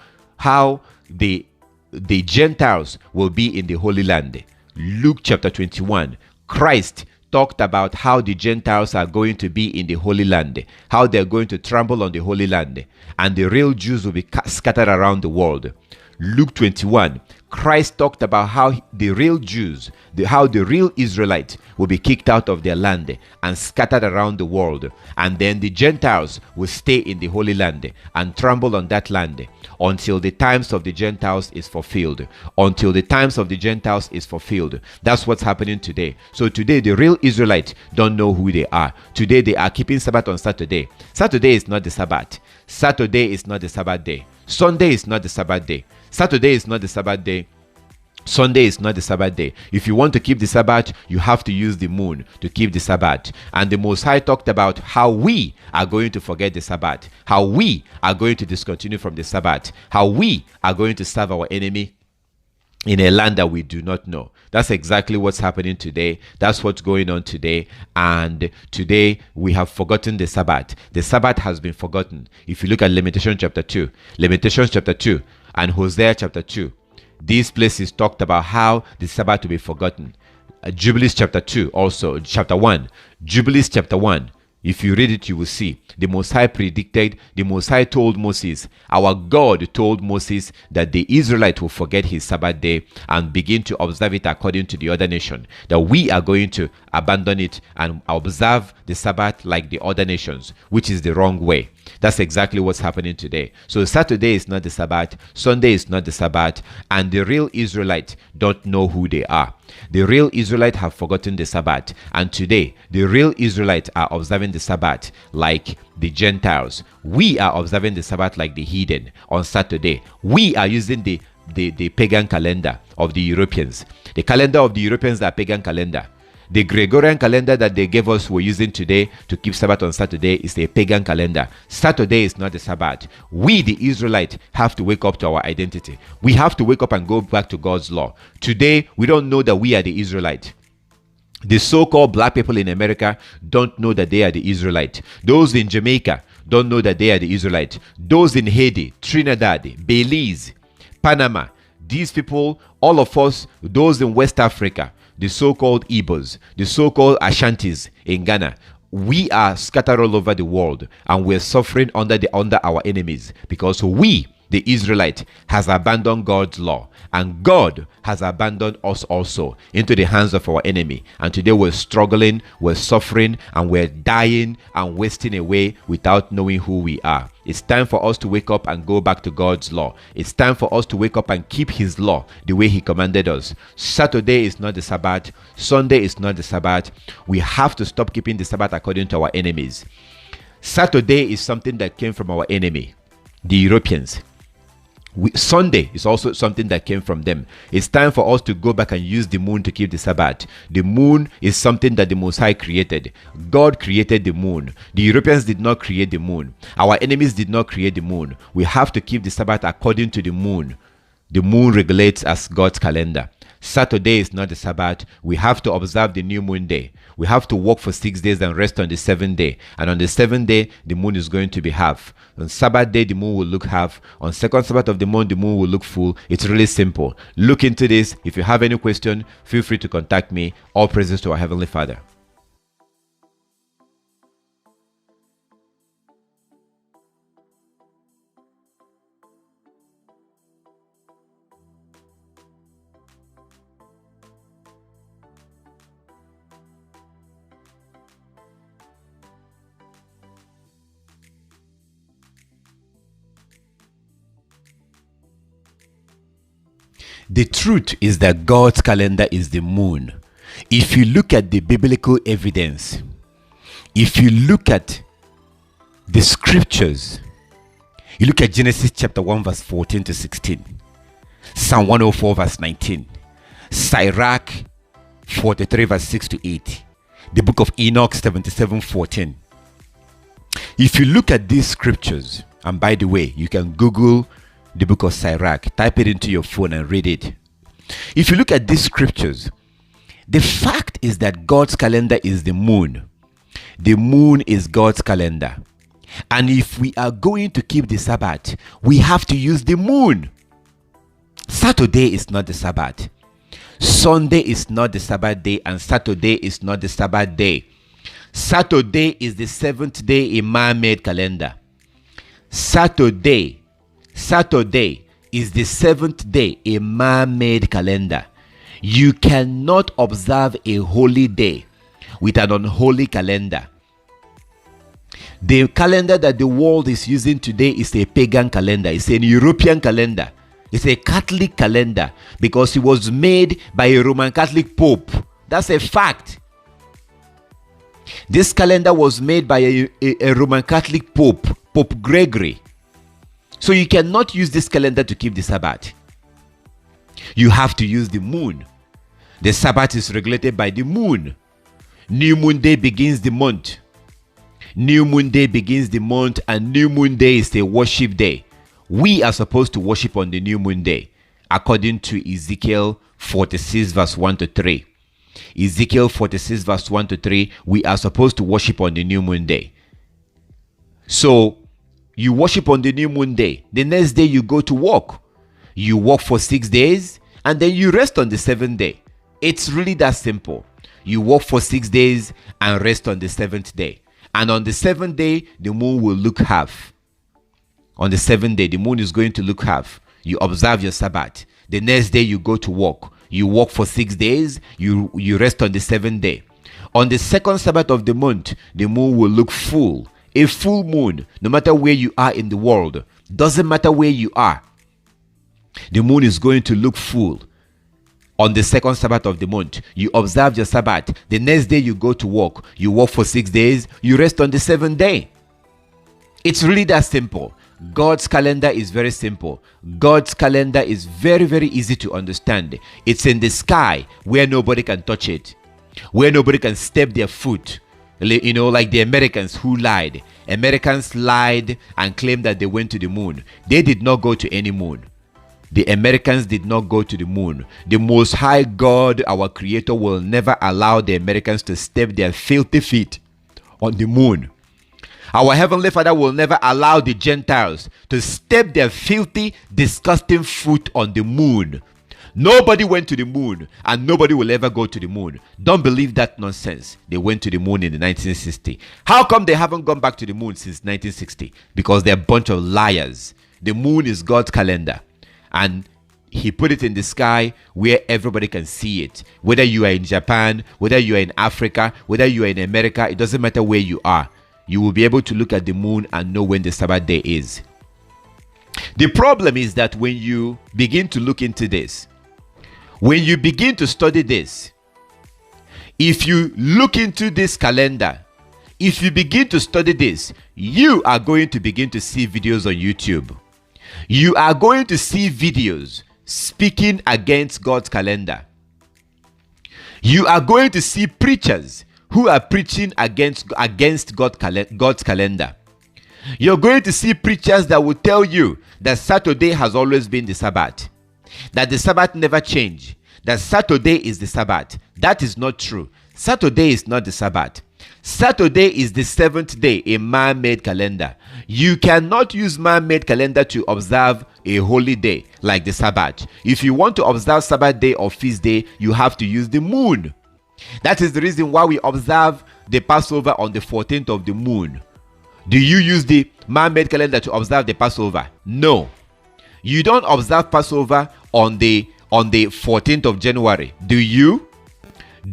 the Gentiles will be in the Holy Land. Luke chapter 21, Christ talked about how the Gentiles are going to be in the Holy Land, how they're going to trample on the Holy Land, and the real Jews will be scattered around the world. Luke 21, Christ talked about how the real Jews, how the real Israelites will be kicked out of their land and scattered around the world. And then the Gentiles will stay in the Holy Land and trample on that land until the times of the Gentiles is fulfilled. Until the times of the Gentiles is fulfilled. That's what's happening today. So today the real Israelites don't know who they are. Today they are keeping Sabbath on Saturday. Saturday is not the Sabbath. Saturday is not the Sabbath day. Sunday is not the Sabbath day. Saturday is not the Sabbath day. Sunday is not the Sabbath day. If you want to keep the Sabbath, you have to use the moon to keep the Sabbath. And the Most High talked about how we are going to forget the Sabbath, how we are going to discontinue from the Sabbath, how we are going to serve our enemy in a land that we do not know. That's exactly what's happening today. That's what's going on today. And today we have forgotten the Sabbath. The Sabbath has been forgotten. If you look at Lamentations chapter 2 and Hosea chapter 2, these places talked about how the Sabbath will be forgotten. Jubilees chapter 2 also, chapter 1. Jubilees chapter 1. If you read it, you will see the Most High predicted, the Most High told Moses, our God told Moses that the Israelite will forget his Sabbath day and begin to observe it according to the other nation, that we are going to abandon it and observe the Sabbath like the other nations, which is the wrong way. That's exactly what's happening today. So Saturday is not the Sabbath, Sunday is not the Sabbath, and the real Israelites don't know who they are. The real Israelites have forgotten the Sabbath, and today the real Israelites are observing the Sabbath like the Gentiles. We are observing the Sabbath like the heathen on Saturday. We are using the pagan calendar of the Europeans. The calendar of the Europeans are pagan calendar. The Gregorian calendar that they gave us, we're using today to keep Sabbath on Saturday, is a pagan calendar. Saturday is not the Sabbath. We, the Israelites, have to wake up to our identity. We have to wake up and go back to God's law. Today, we don't know that we are the Israelites. The so-called black people in America don't know that they are the Israelite. Those in Jamaica don't know that they are the Israelite. Those in Haiti, Trinidad, Belize, Panama, these people, all of us, those in West Africa, the so-called Igbos, the so-called Ashantis in Ghana, we are scattered all over the world, and we're suffering under our enemies, because we, the Israelite, has abandoned God's law, and God has abandoned us also into the hands of our enemy. And today we're struggling, we're suffering, and we're dying and wasting away without knowing who we are. It's time for us to wake up and go back to God's law. It's time for us to wake up and keep his law the way he commanded us. Saturday is not the Sabbath. Sunday is not the Sabbath. We have to stop keeping the Sabbath according to our enemies. Saturday is something that came from our enemy, the Europeans. Sunday is also something that came from them. It's time for us to go back and use the moon to keep the Sabbath. The moon is something that the Most High created. God created the moon. The Europeans did not create the moon. Our enemies did not create the moon. We have to keep the Sabbath according to the moon. The moon regulates as God's calendar. Saturday is not the Sabbath. We have to observe the new moon day. We have to work for 6 days and rest on the 7th day. And on the 7th day, the moon is going to be half. On Sabbath day, the moon will look half. On second Sabbath of the month, the moon will look full. It's really simple. Look into this. If you have any question, feel free to contact me. All praises to our Heavenly Father. The truth is that God's calendar is the moon. If you look at the biblical evidence, if you look at the scriptures, you look at Genesis chapter 1 verse 14 to 16, Psalm 104 verse 19, Sirach 43 verse 6 to 8, the book of Enoch 77:14. If you look at these scriptures, and by the way, you can Google the book of Sirach, type it into your phone and read it. If you look at these scriptures, the fact is that God's calendar is the moon. The moon is God's calendar. And if we are going to keep the Sabbath, we have to use the moon. Saturday is not the Sabbath. Sunday is not the Sabbath day, and Saturday is not the Sabbath day. Saturday is the 7th day in man-made calendar. Saturday is the 7th day in man-made calendar. You cannot observe a holy day with an unholy calendar. The calendar that the world is using today is a pagan calendar. It's an European calendar. It's a Catholic calendar because it was made by a Roman Catholic Pope. That's a fact. This calendar was made by a Roman Catholic Pope, Pope Gregory. So you cannot use this calendar to keep the Sabbath. You have to use the moon. The Sabbath is regulated by the moon. New moon day begins the month. New moon day begins the month, and new moon day is a worship day. We are supposed to worship on the new moon day, according to Ezekiel 46 verse 1 to 3. Ezekiel 46 verse 1 to 3, we are supposed to worship on the new moon day. So, you worship on the new moon day. The next day you go to work. You work for 6 days and then you rest on the 7th day. It's really that simple. You work for 6 days and rest on the 7th day. And on the 7th day, the moon will look half. On the 7th day, the moon is going to look half. You observe your Sabbath. The next day you go to work. You work for 6 days. You rest on the 7th day. On the second Sabbath of the month, the moon will look full. A full moon, no matter where you are in the world, doesn't matter where you are, the moon is going to look full. On the second Sabbath of the month, you observe your Sabbath. The next day you go to work. You work for 6 days. You rest on the 7th day. It's really that simple. God's calendar is very simple. God's calendar is very, very easy to understand. It's in the sky where nobody can touch it, where nobody can step their foot. You know, like the Americans who lied. Americans lied and claimed that they went to the moon. They did not go to any moon. The Americans did not go to the moon. The Most High God, our Creator, will never allow the Americans to step their filthy feet on the moon. Our Heavenly Father will never allow the Gentiles to step their filthy, disgusting foot on the moon. Nobody went to the moon, and nobody will ever go to the moon. Don't believe that nonsense. They went to the moon in the 1960. How come they haven't gone back to the moon since 1960? Because they're a bunch of liars. The moon is God's calendar, and He put it in the sky where everybody can see it. Whether you are in Japan, whether you are in Africa, whether you are in America, it doesn't matter where you are. You will be able to look at the moon and know when the Sabbath day is. The problem is that when you begin to look into this, when you begin to study this, if you look into this calendar, if you begin to study this, you are going to begin to see videos on YouTube. You are going to see videos speaking against God's calendar. You are going to see preachers who are preaching against God's calendar. You're going to see preachers that will tell you that Saturday has always been the Sabbath, that the Sabbath never changed, that Saturday is the Sabbath. That is not true. Saturday is not the Sabbath. Saturday is the seventh day, a man-made calendar. You cannot use man-made calendar to observe a holy day like the Sabbath. If you want to observe Sabbath day or feast day, you have to use the moon. That is the reason why we observe the Passover on the 14th of the moon. Do you use the man-made calendar to observe the Passover? No. You don't observe Passover on the 14th of January. Do you?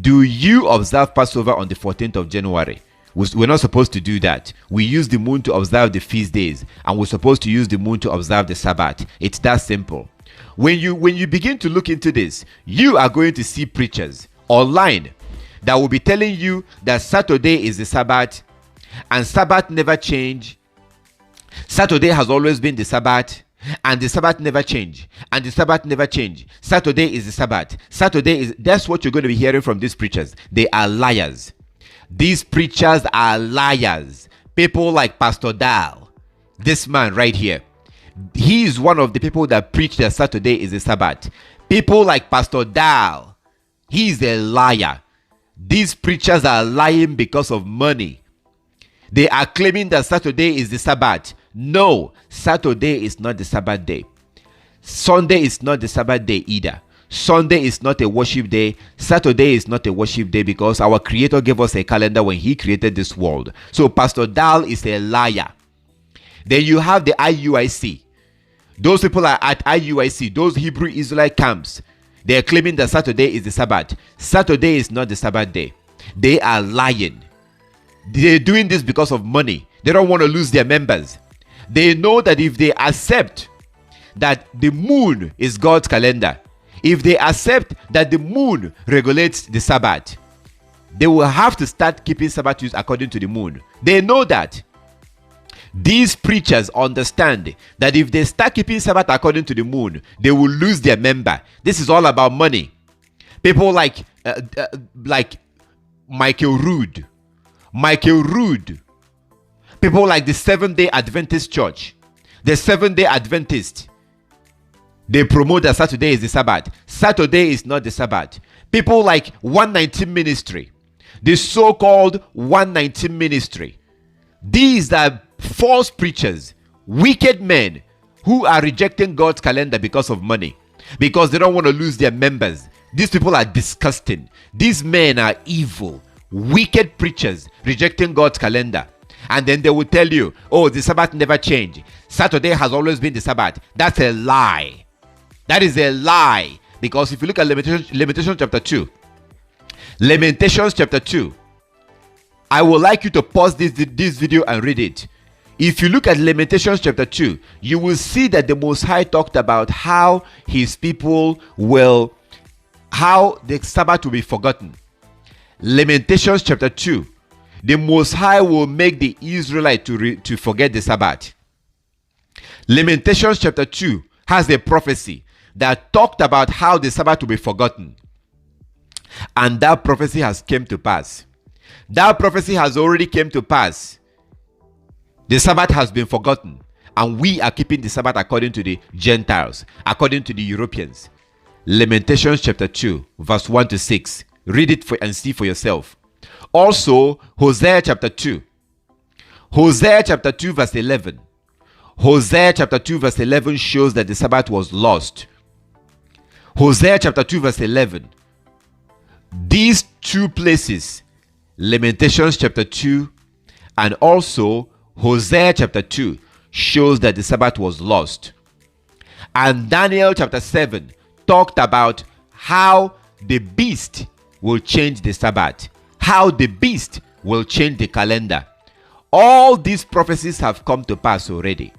Do you observe Passover on the 14th of January? We're not supposed to do that. We use the moon to observe the feast days, and we're supposed to use the moon to observe the Sabbath. It's that simple. When you begin to look into this, you are going to see preachers online that will be telling you that Saturday is the Sabbath and Sabbath never change. Saturday has always been the Sabbath and the Sabbath never change, and the Sabbath never change. Saturday is the Sabbath. That's what you're going to be hearing from these preachers. They are liars. These preachers are liars. People like Pastor Dal, this man right here, he is one of the people that preach that Saturday is the Sabbath. People like Pastor Dal, he is a liar. These preachers are lying because of money. They are claiming that Saturday is the Sabbath. No, Saturday is not the Sabbath day. Sunday is not the Sabbath day either. Sunday is not a worship day. Saturday is not a worship day because our Creator gave us a calendar when He created this world. So Pastor Dal is a liar. Then you have the IUIC. Those people are at IUIC, those Hebrew Israelite camps. They are claiming that Saturday is the Sabbath. Saturday is not the Sabbath day. They are lying. They're doing this because of money. They don't want to lose their members. They know that if they accept that the moon is God's calendar, if they accept that the moon regulates the Sabbath, they will have to start keeping Sabbath use according to the moon. They know that. These preachers understand that if they start keeping Sabbath according to the moon, they will lose their member. This is all about money. People like Michael Rood. People like the Seventh-day Adventist Church. The Seventh-day Adventist. They promote that Saturday is the Sabbath. Saturday is not the Sabbath. People like 119 Ministry. The so-called 119 Ministry. These are false preachers, wicked men who are rejecting God's calendar because of money, because they don't want to lose their members. These people are disgusting. These men are evil, wicked preachers rejecting God's calendar. And then they will tell you, oh, the Sabbath never changed. Saturday has always been the Sabbath. That's a lie. That is a lie. Because if you look at Lamentations chapter 2, Lamentations chapter 2, I would like you to pause this video and read it. If you look at Lamentations chapter 2, you will see that the Most High talked about how his people how the Sabbath will be forgotten. Lamentations chapter 2, the Most High will make the Israelites to forget the Sabbath. Lamentations chapter 2 has a prophecy that talked about how the Sabbath will be forgotten. And that prophecy has come to pass. That prophecy has already come to pass. The Sabbath has been forgotten. and we are keeping the Sabbath according to the Gentiles, according to the Europeans. Lamentations chapter 2, verse 1 to 6. Read it and see for yourself. Also, Hosea chapter 2. Hosea chapter 2, verse 11. Hosea chapter 2, verse 11 shows that the Sabbath was lost. Hosea chapter 2, verse 11. These two places, Lamentations chapter 2 and also Hosea chapter 2, shows that the Sabbath was lost. And Daniel chapter 7 talked about how the beast will change the Sabbath, how the beast will change the calendar. All these prophecies have come to pass already.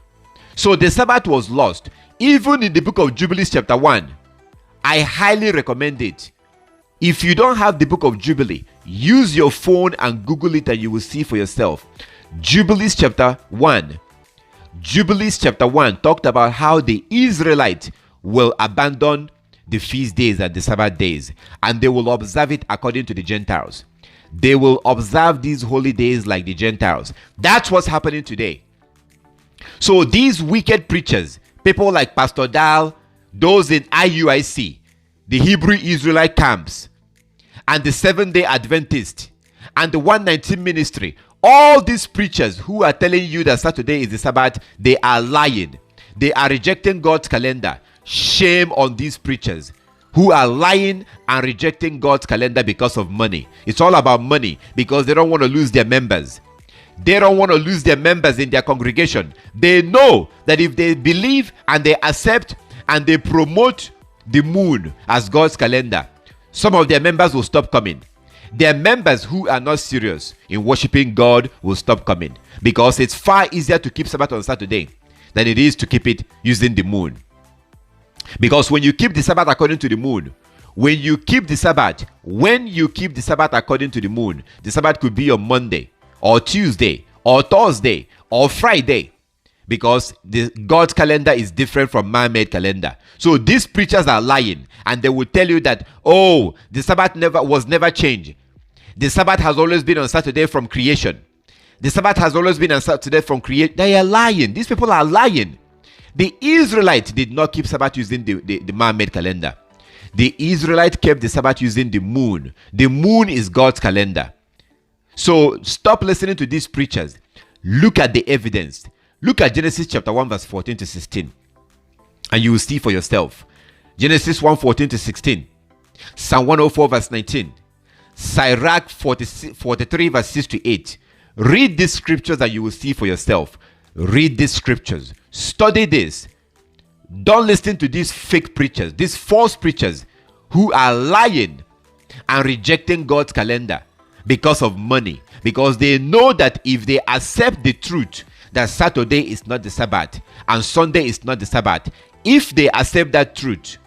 So the Sabbath was lost. Even in the book of Jubilees chapter 1, I highly recommend it. If you don't have the book of Jubilee, use your phone and Google it and you will see for yourself. Jubilees chapter 1. Jubilees chapter 1 talked about how the Israelites will abandon the feast days and the Sabbath days, and they will observe it according to the Gentiles. They will observe these holy days like the Gentiles. That's what's happening today. So these wicked preachers, people like Pastor Dal, those in IUIC, the Hebrew Israelite camps, and the Seventh-day Adventist, and the 119 ministry, all these preachers who are telling you that Saturday is the Sabbath, they are lying. They are rejecting God's calendar. Shame on these preachers who are lying and rejecting God's calendar because of money. It's all about money because they don't want to lose their members. They don't want to lose their members in their congregation. They know that if they believe and they accept and they promote the moon as God's calendar, some of their members will stop coming. Their members who are not serious in worshiping God will stop coming because it's far easier to keep Sabbath on Saturday than it is to keep it using the moon. Because when you keep the Sabbath according to the moon, when you keep the Sabbath according to the moon, the Sabbath could be on Monday or Tuesday or Thursday or Friday, because God's calendar is different from man-made calendar. So these preachers are lying, and they will tell you that, oh, the Sabbath was never changed. The Sabbath has always been on Saturday from creation. The Sabbath has always been on Saturday from creation. They are lying. These people are lying. The Israelites did not keep Sabbath using the man-made calendar. The Israelites kept the Sabbath using the moon. The moon is God's calendar. So stop listening to these preachers. Look at the evidence. Look at Genesis chapter 1 verse 14 to 16. And you will see for yourself. Genesis 1 14 to 16. Psalm 104 verse 19. Sirach 43 verse 6 to 8. Read these scriptures and you will see for yourself. Read these scriptures. Study this. Don't listen to these fake preachers, these false preachers who are lying and rejecting God's calendar because of money. Because they know that if they accept the truth that Saturday is not the Sabbath and Sunday is not the Sabbath, if they accept that truth,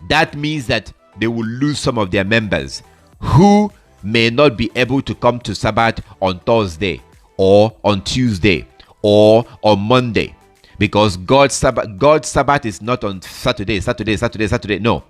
that means that they will lose some of their members who may not be able to come to Sabbath on Thursday or on Tuesday or on Monday, because God's Sabbath is not on Saturday. No.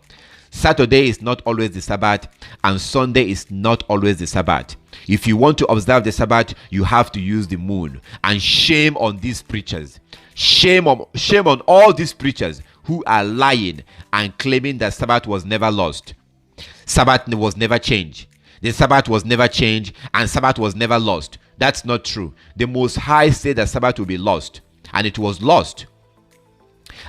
Saturday is not always the Sabbath, and Sunday is not always the Sabbath. If you want to observe the Sabbath, you have to use the moon. And shame on these preachers. Shame on all these preachers who are lying and claiming that Sabbath was never lost. Sabbath was never changed. The Sabbath was never changed and Sabbath was never lost. That's not true. The Most High said that Sabbath will be lost, and it was lost.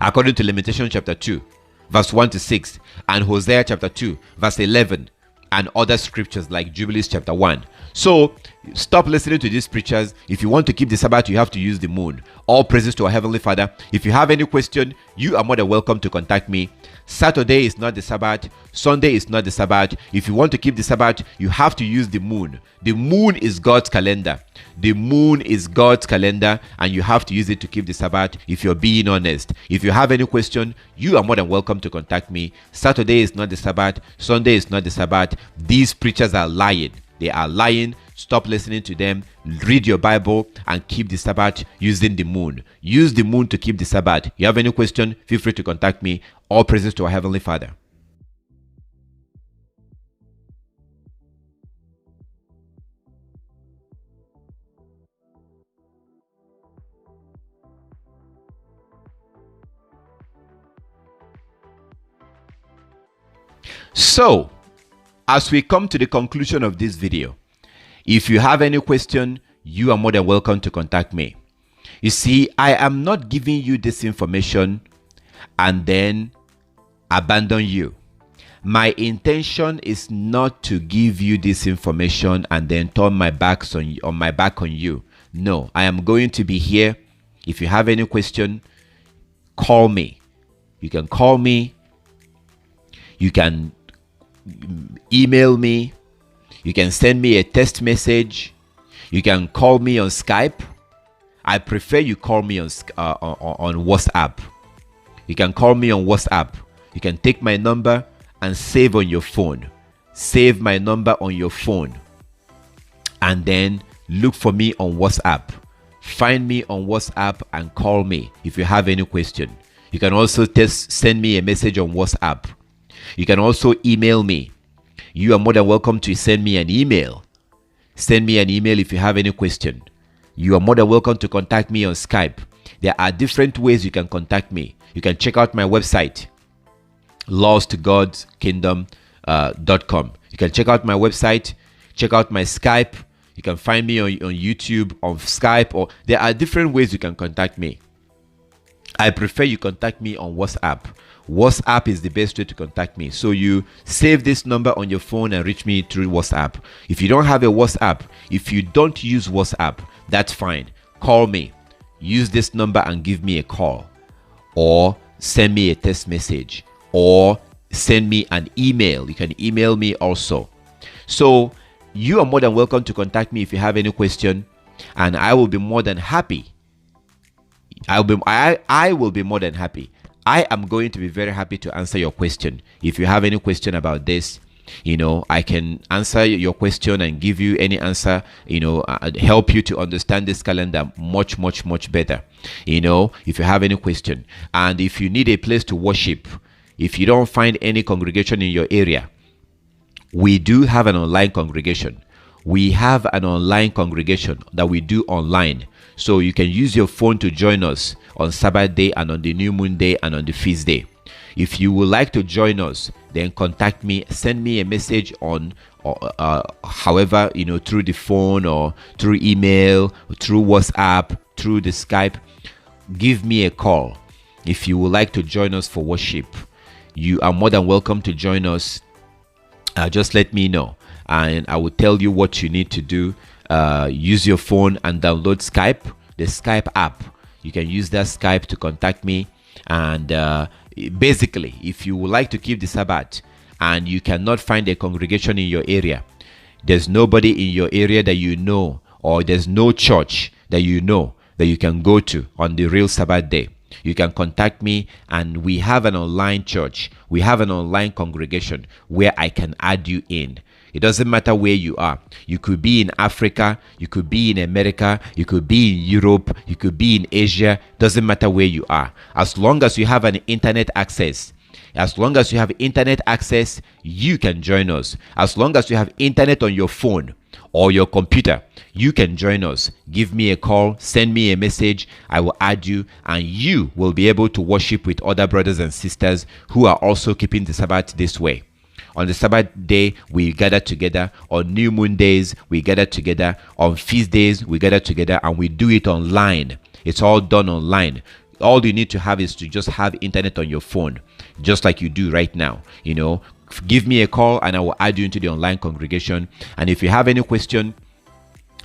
According to Lamentations chapter 2, verse 1 to 6, and Hosea chapter 2, verse 11, and other scriptures like Jubilees chapter 1. So stop listening to these preachers. If you want to keep the Sabbath, you have to use the moon. All praises to our Heavenly Father. If you have any question, you are more than welcome to contact me. Saturday is not the Sabbath. Sunday is not the Sabbath. If you want to keep the Sabbath, you have to use the moon. The moon is God's calendar. The moon is God's calendar, and you have to use it to keep the Sabbath if you're being honest. If you have any question, you are more than welcome to contact me. Saturday is not the Sabbath. Sunday is not the Sabbath. These preachers are lying. They are lying. Stop listening to them. Read your Bible and keep the Sabbath using the moon. Use the moon to keep the Sabbath. You have any question, feel free to contact me. All praises to our Heavenly Father. So, as we come to the conclusion of this video, if you have any question, you are more than welcome to contact me. You see, I am not giving you this information and then abandon you. My intention is not to give you this information and then turn my back on you. No, I am going to be here. If you have any question, call me. You can call me. You can email me. You can send me a text message. You can call me on Skype. I prefer you call me on WhatsApp. You can call me on WhatsApp. You can take my number and save on your phone. Save my number on your phone. And then look for me on WhatsApp. Find me on WhatsApp and call me if you have any question. You can also send me a message on WhatsApp. You can also email me. You are more than welcome to send me an email. Send me an email if you have any question. You are more than welcome to contact me on Skype. There are different ways you can contact me. You can check out my website, lawstogodskingdom.com. You can check out my website, check out my Skype. You can find me on YouTube, on Skype, or there are different ways you can contact me. I prefer you contact me on WhatsApp. WhatsApp is the best way to contact me. So you save this number on your phone and reach me through WhatsApp. If you don't have a WhatsApp, if you don't use WhatsApp, that's fine. Call me. Use this number and give me a call. Or send me a text message. Or send me an email. You can email me also. So you are more than welcome to contact me if you have any question. And I will be more than happy. I will be more than happy. I am going to be very happy to answer your question. If you have any question about this, I can answer your question and give you any answer, help you to understand this calendar much, much, much better. If you have any question. And if you need a place to worship, if you don't find any congregation in your area, we do have an online congregation. We have an online congregation that we do online. So you can use your phone to join us on Sabbath day and on the new moon day and on the feast day. If you would like to join us, then contact me, send me a message on however, through the phone or through email, or through WhatsApp, through the Skype. Give me a call. If you would like to join us for worship, you are more than welcome to join us. Just let me know and I will tell you what you need to do. Use your phone and download Skype, the Skype app. You can use that Skype to contact me. And basically, if you would like to keep the Sabbath and you cannot find a congregation in your area, there's nobody in your area that you know, or there's no church that you know that you can go to on the real Sabbath day, you can contact me, and we have an online church. We have an online congregation where I can add you in. It doesn't matter where you are. You could be in Africa, you could be in America, you could be in Europe, you could be in Asia. Doesn't matter where you are. As long as you have an internet access, you can join us. As long as you have internet on your phone or your computer, you can join us. Give me a call, send me a message, I will add you, and you will be able to worship with other brothers and sisters who are also keeping the Sabbath this way. On the Sabbath day, we gather together. On new moon days, we gather together. On feast days, we gather together, and we do it online. It's all done online. All you need to have is to just have internet on your phone, just like you do right now. Give me a call and I will add you into the online congregation. And if you have any question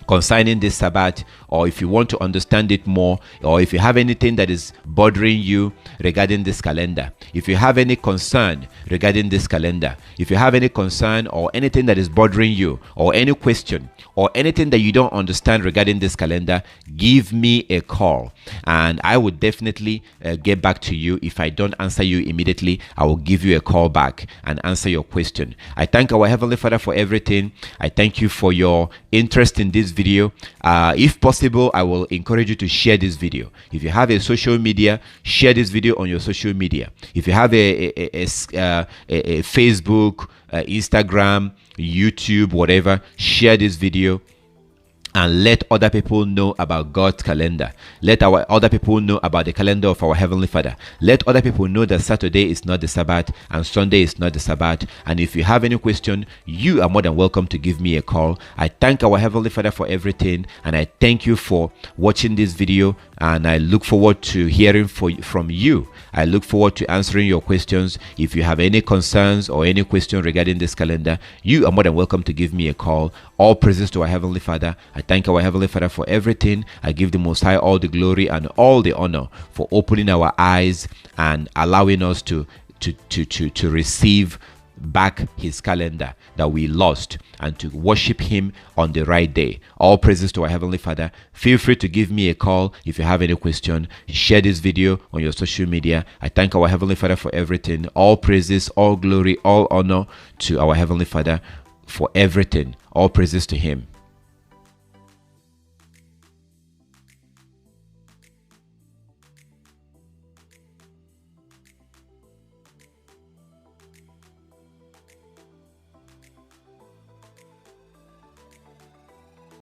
concerning this Sabbath, or if you want to understand it more, or if you have anything that is bothering you regarding this calendar, if you have any concern regarding this calendar, if you have any concern or anything that is bothering you, or any question or anything that you don't understand regarding this calendar, give me a call and I will definitely get back to you. If I don't answer you immediately, I will give you a call back and answer your question. I thank our Heavenly Father for everything. I thank you for your interest in this video. If possible, I will encourage you to share this video. If you have a social media, share this video on your social media. If you have a Facebook, Instagram, YouTube, whatever, share this video and let other people know about God's calendar. Let our other people know about the calendar of our Heavenly Father. Let other people know that Saturday is not the Sabbath and Sunday is not the Sabbath. And if you have any question, you are more than welcome to give me a call. I thank our Heavenly Father for everything, and I thank you for watching this video, and I look forward to hearing from you. I look forward to answering your questions. If you have any concerns or any question regarding this calendar, you are more than welcome to give me a call. All praises to our Heavenly Father. I thank our Heavenly Father for everything. I give the Most High all the glory and all the honor for opening our eyes and allowing us to receive back his calendar that we lost and to worship him on the right day. All praises to our Heavenly Father. Feel free to give me a call if you have any question. Share this video on your social media. I thank our Heavenly Father for everything. All praises, all glory, all honor to our Heavenly Father for everything. All praises to him.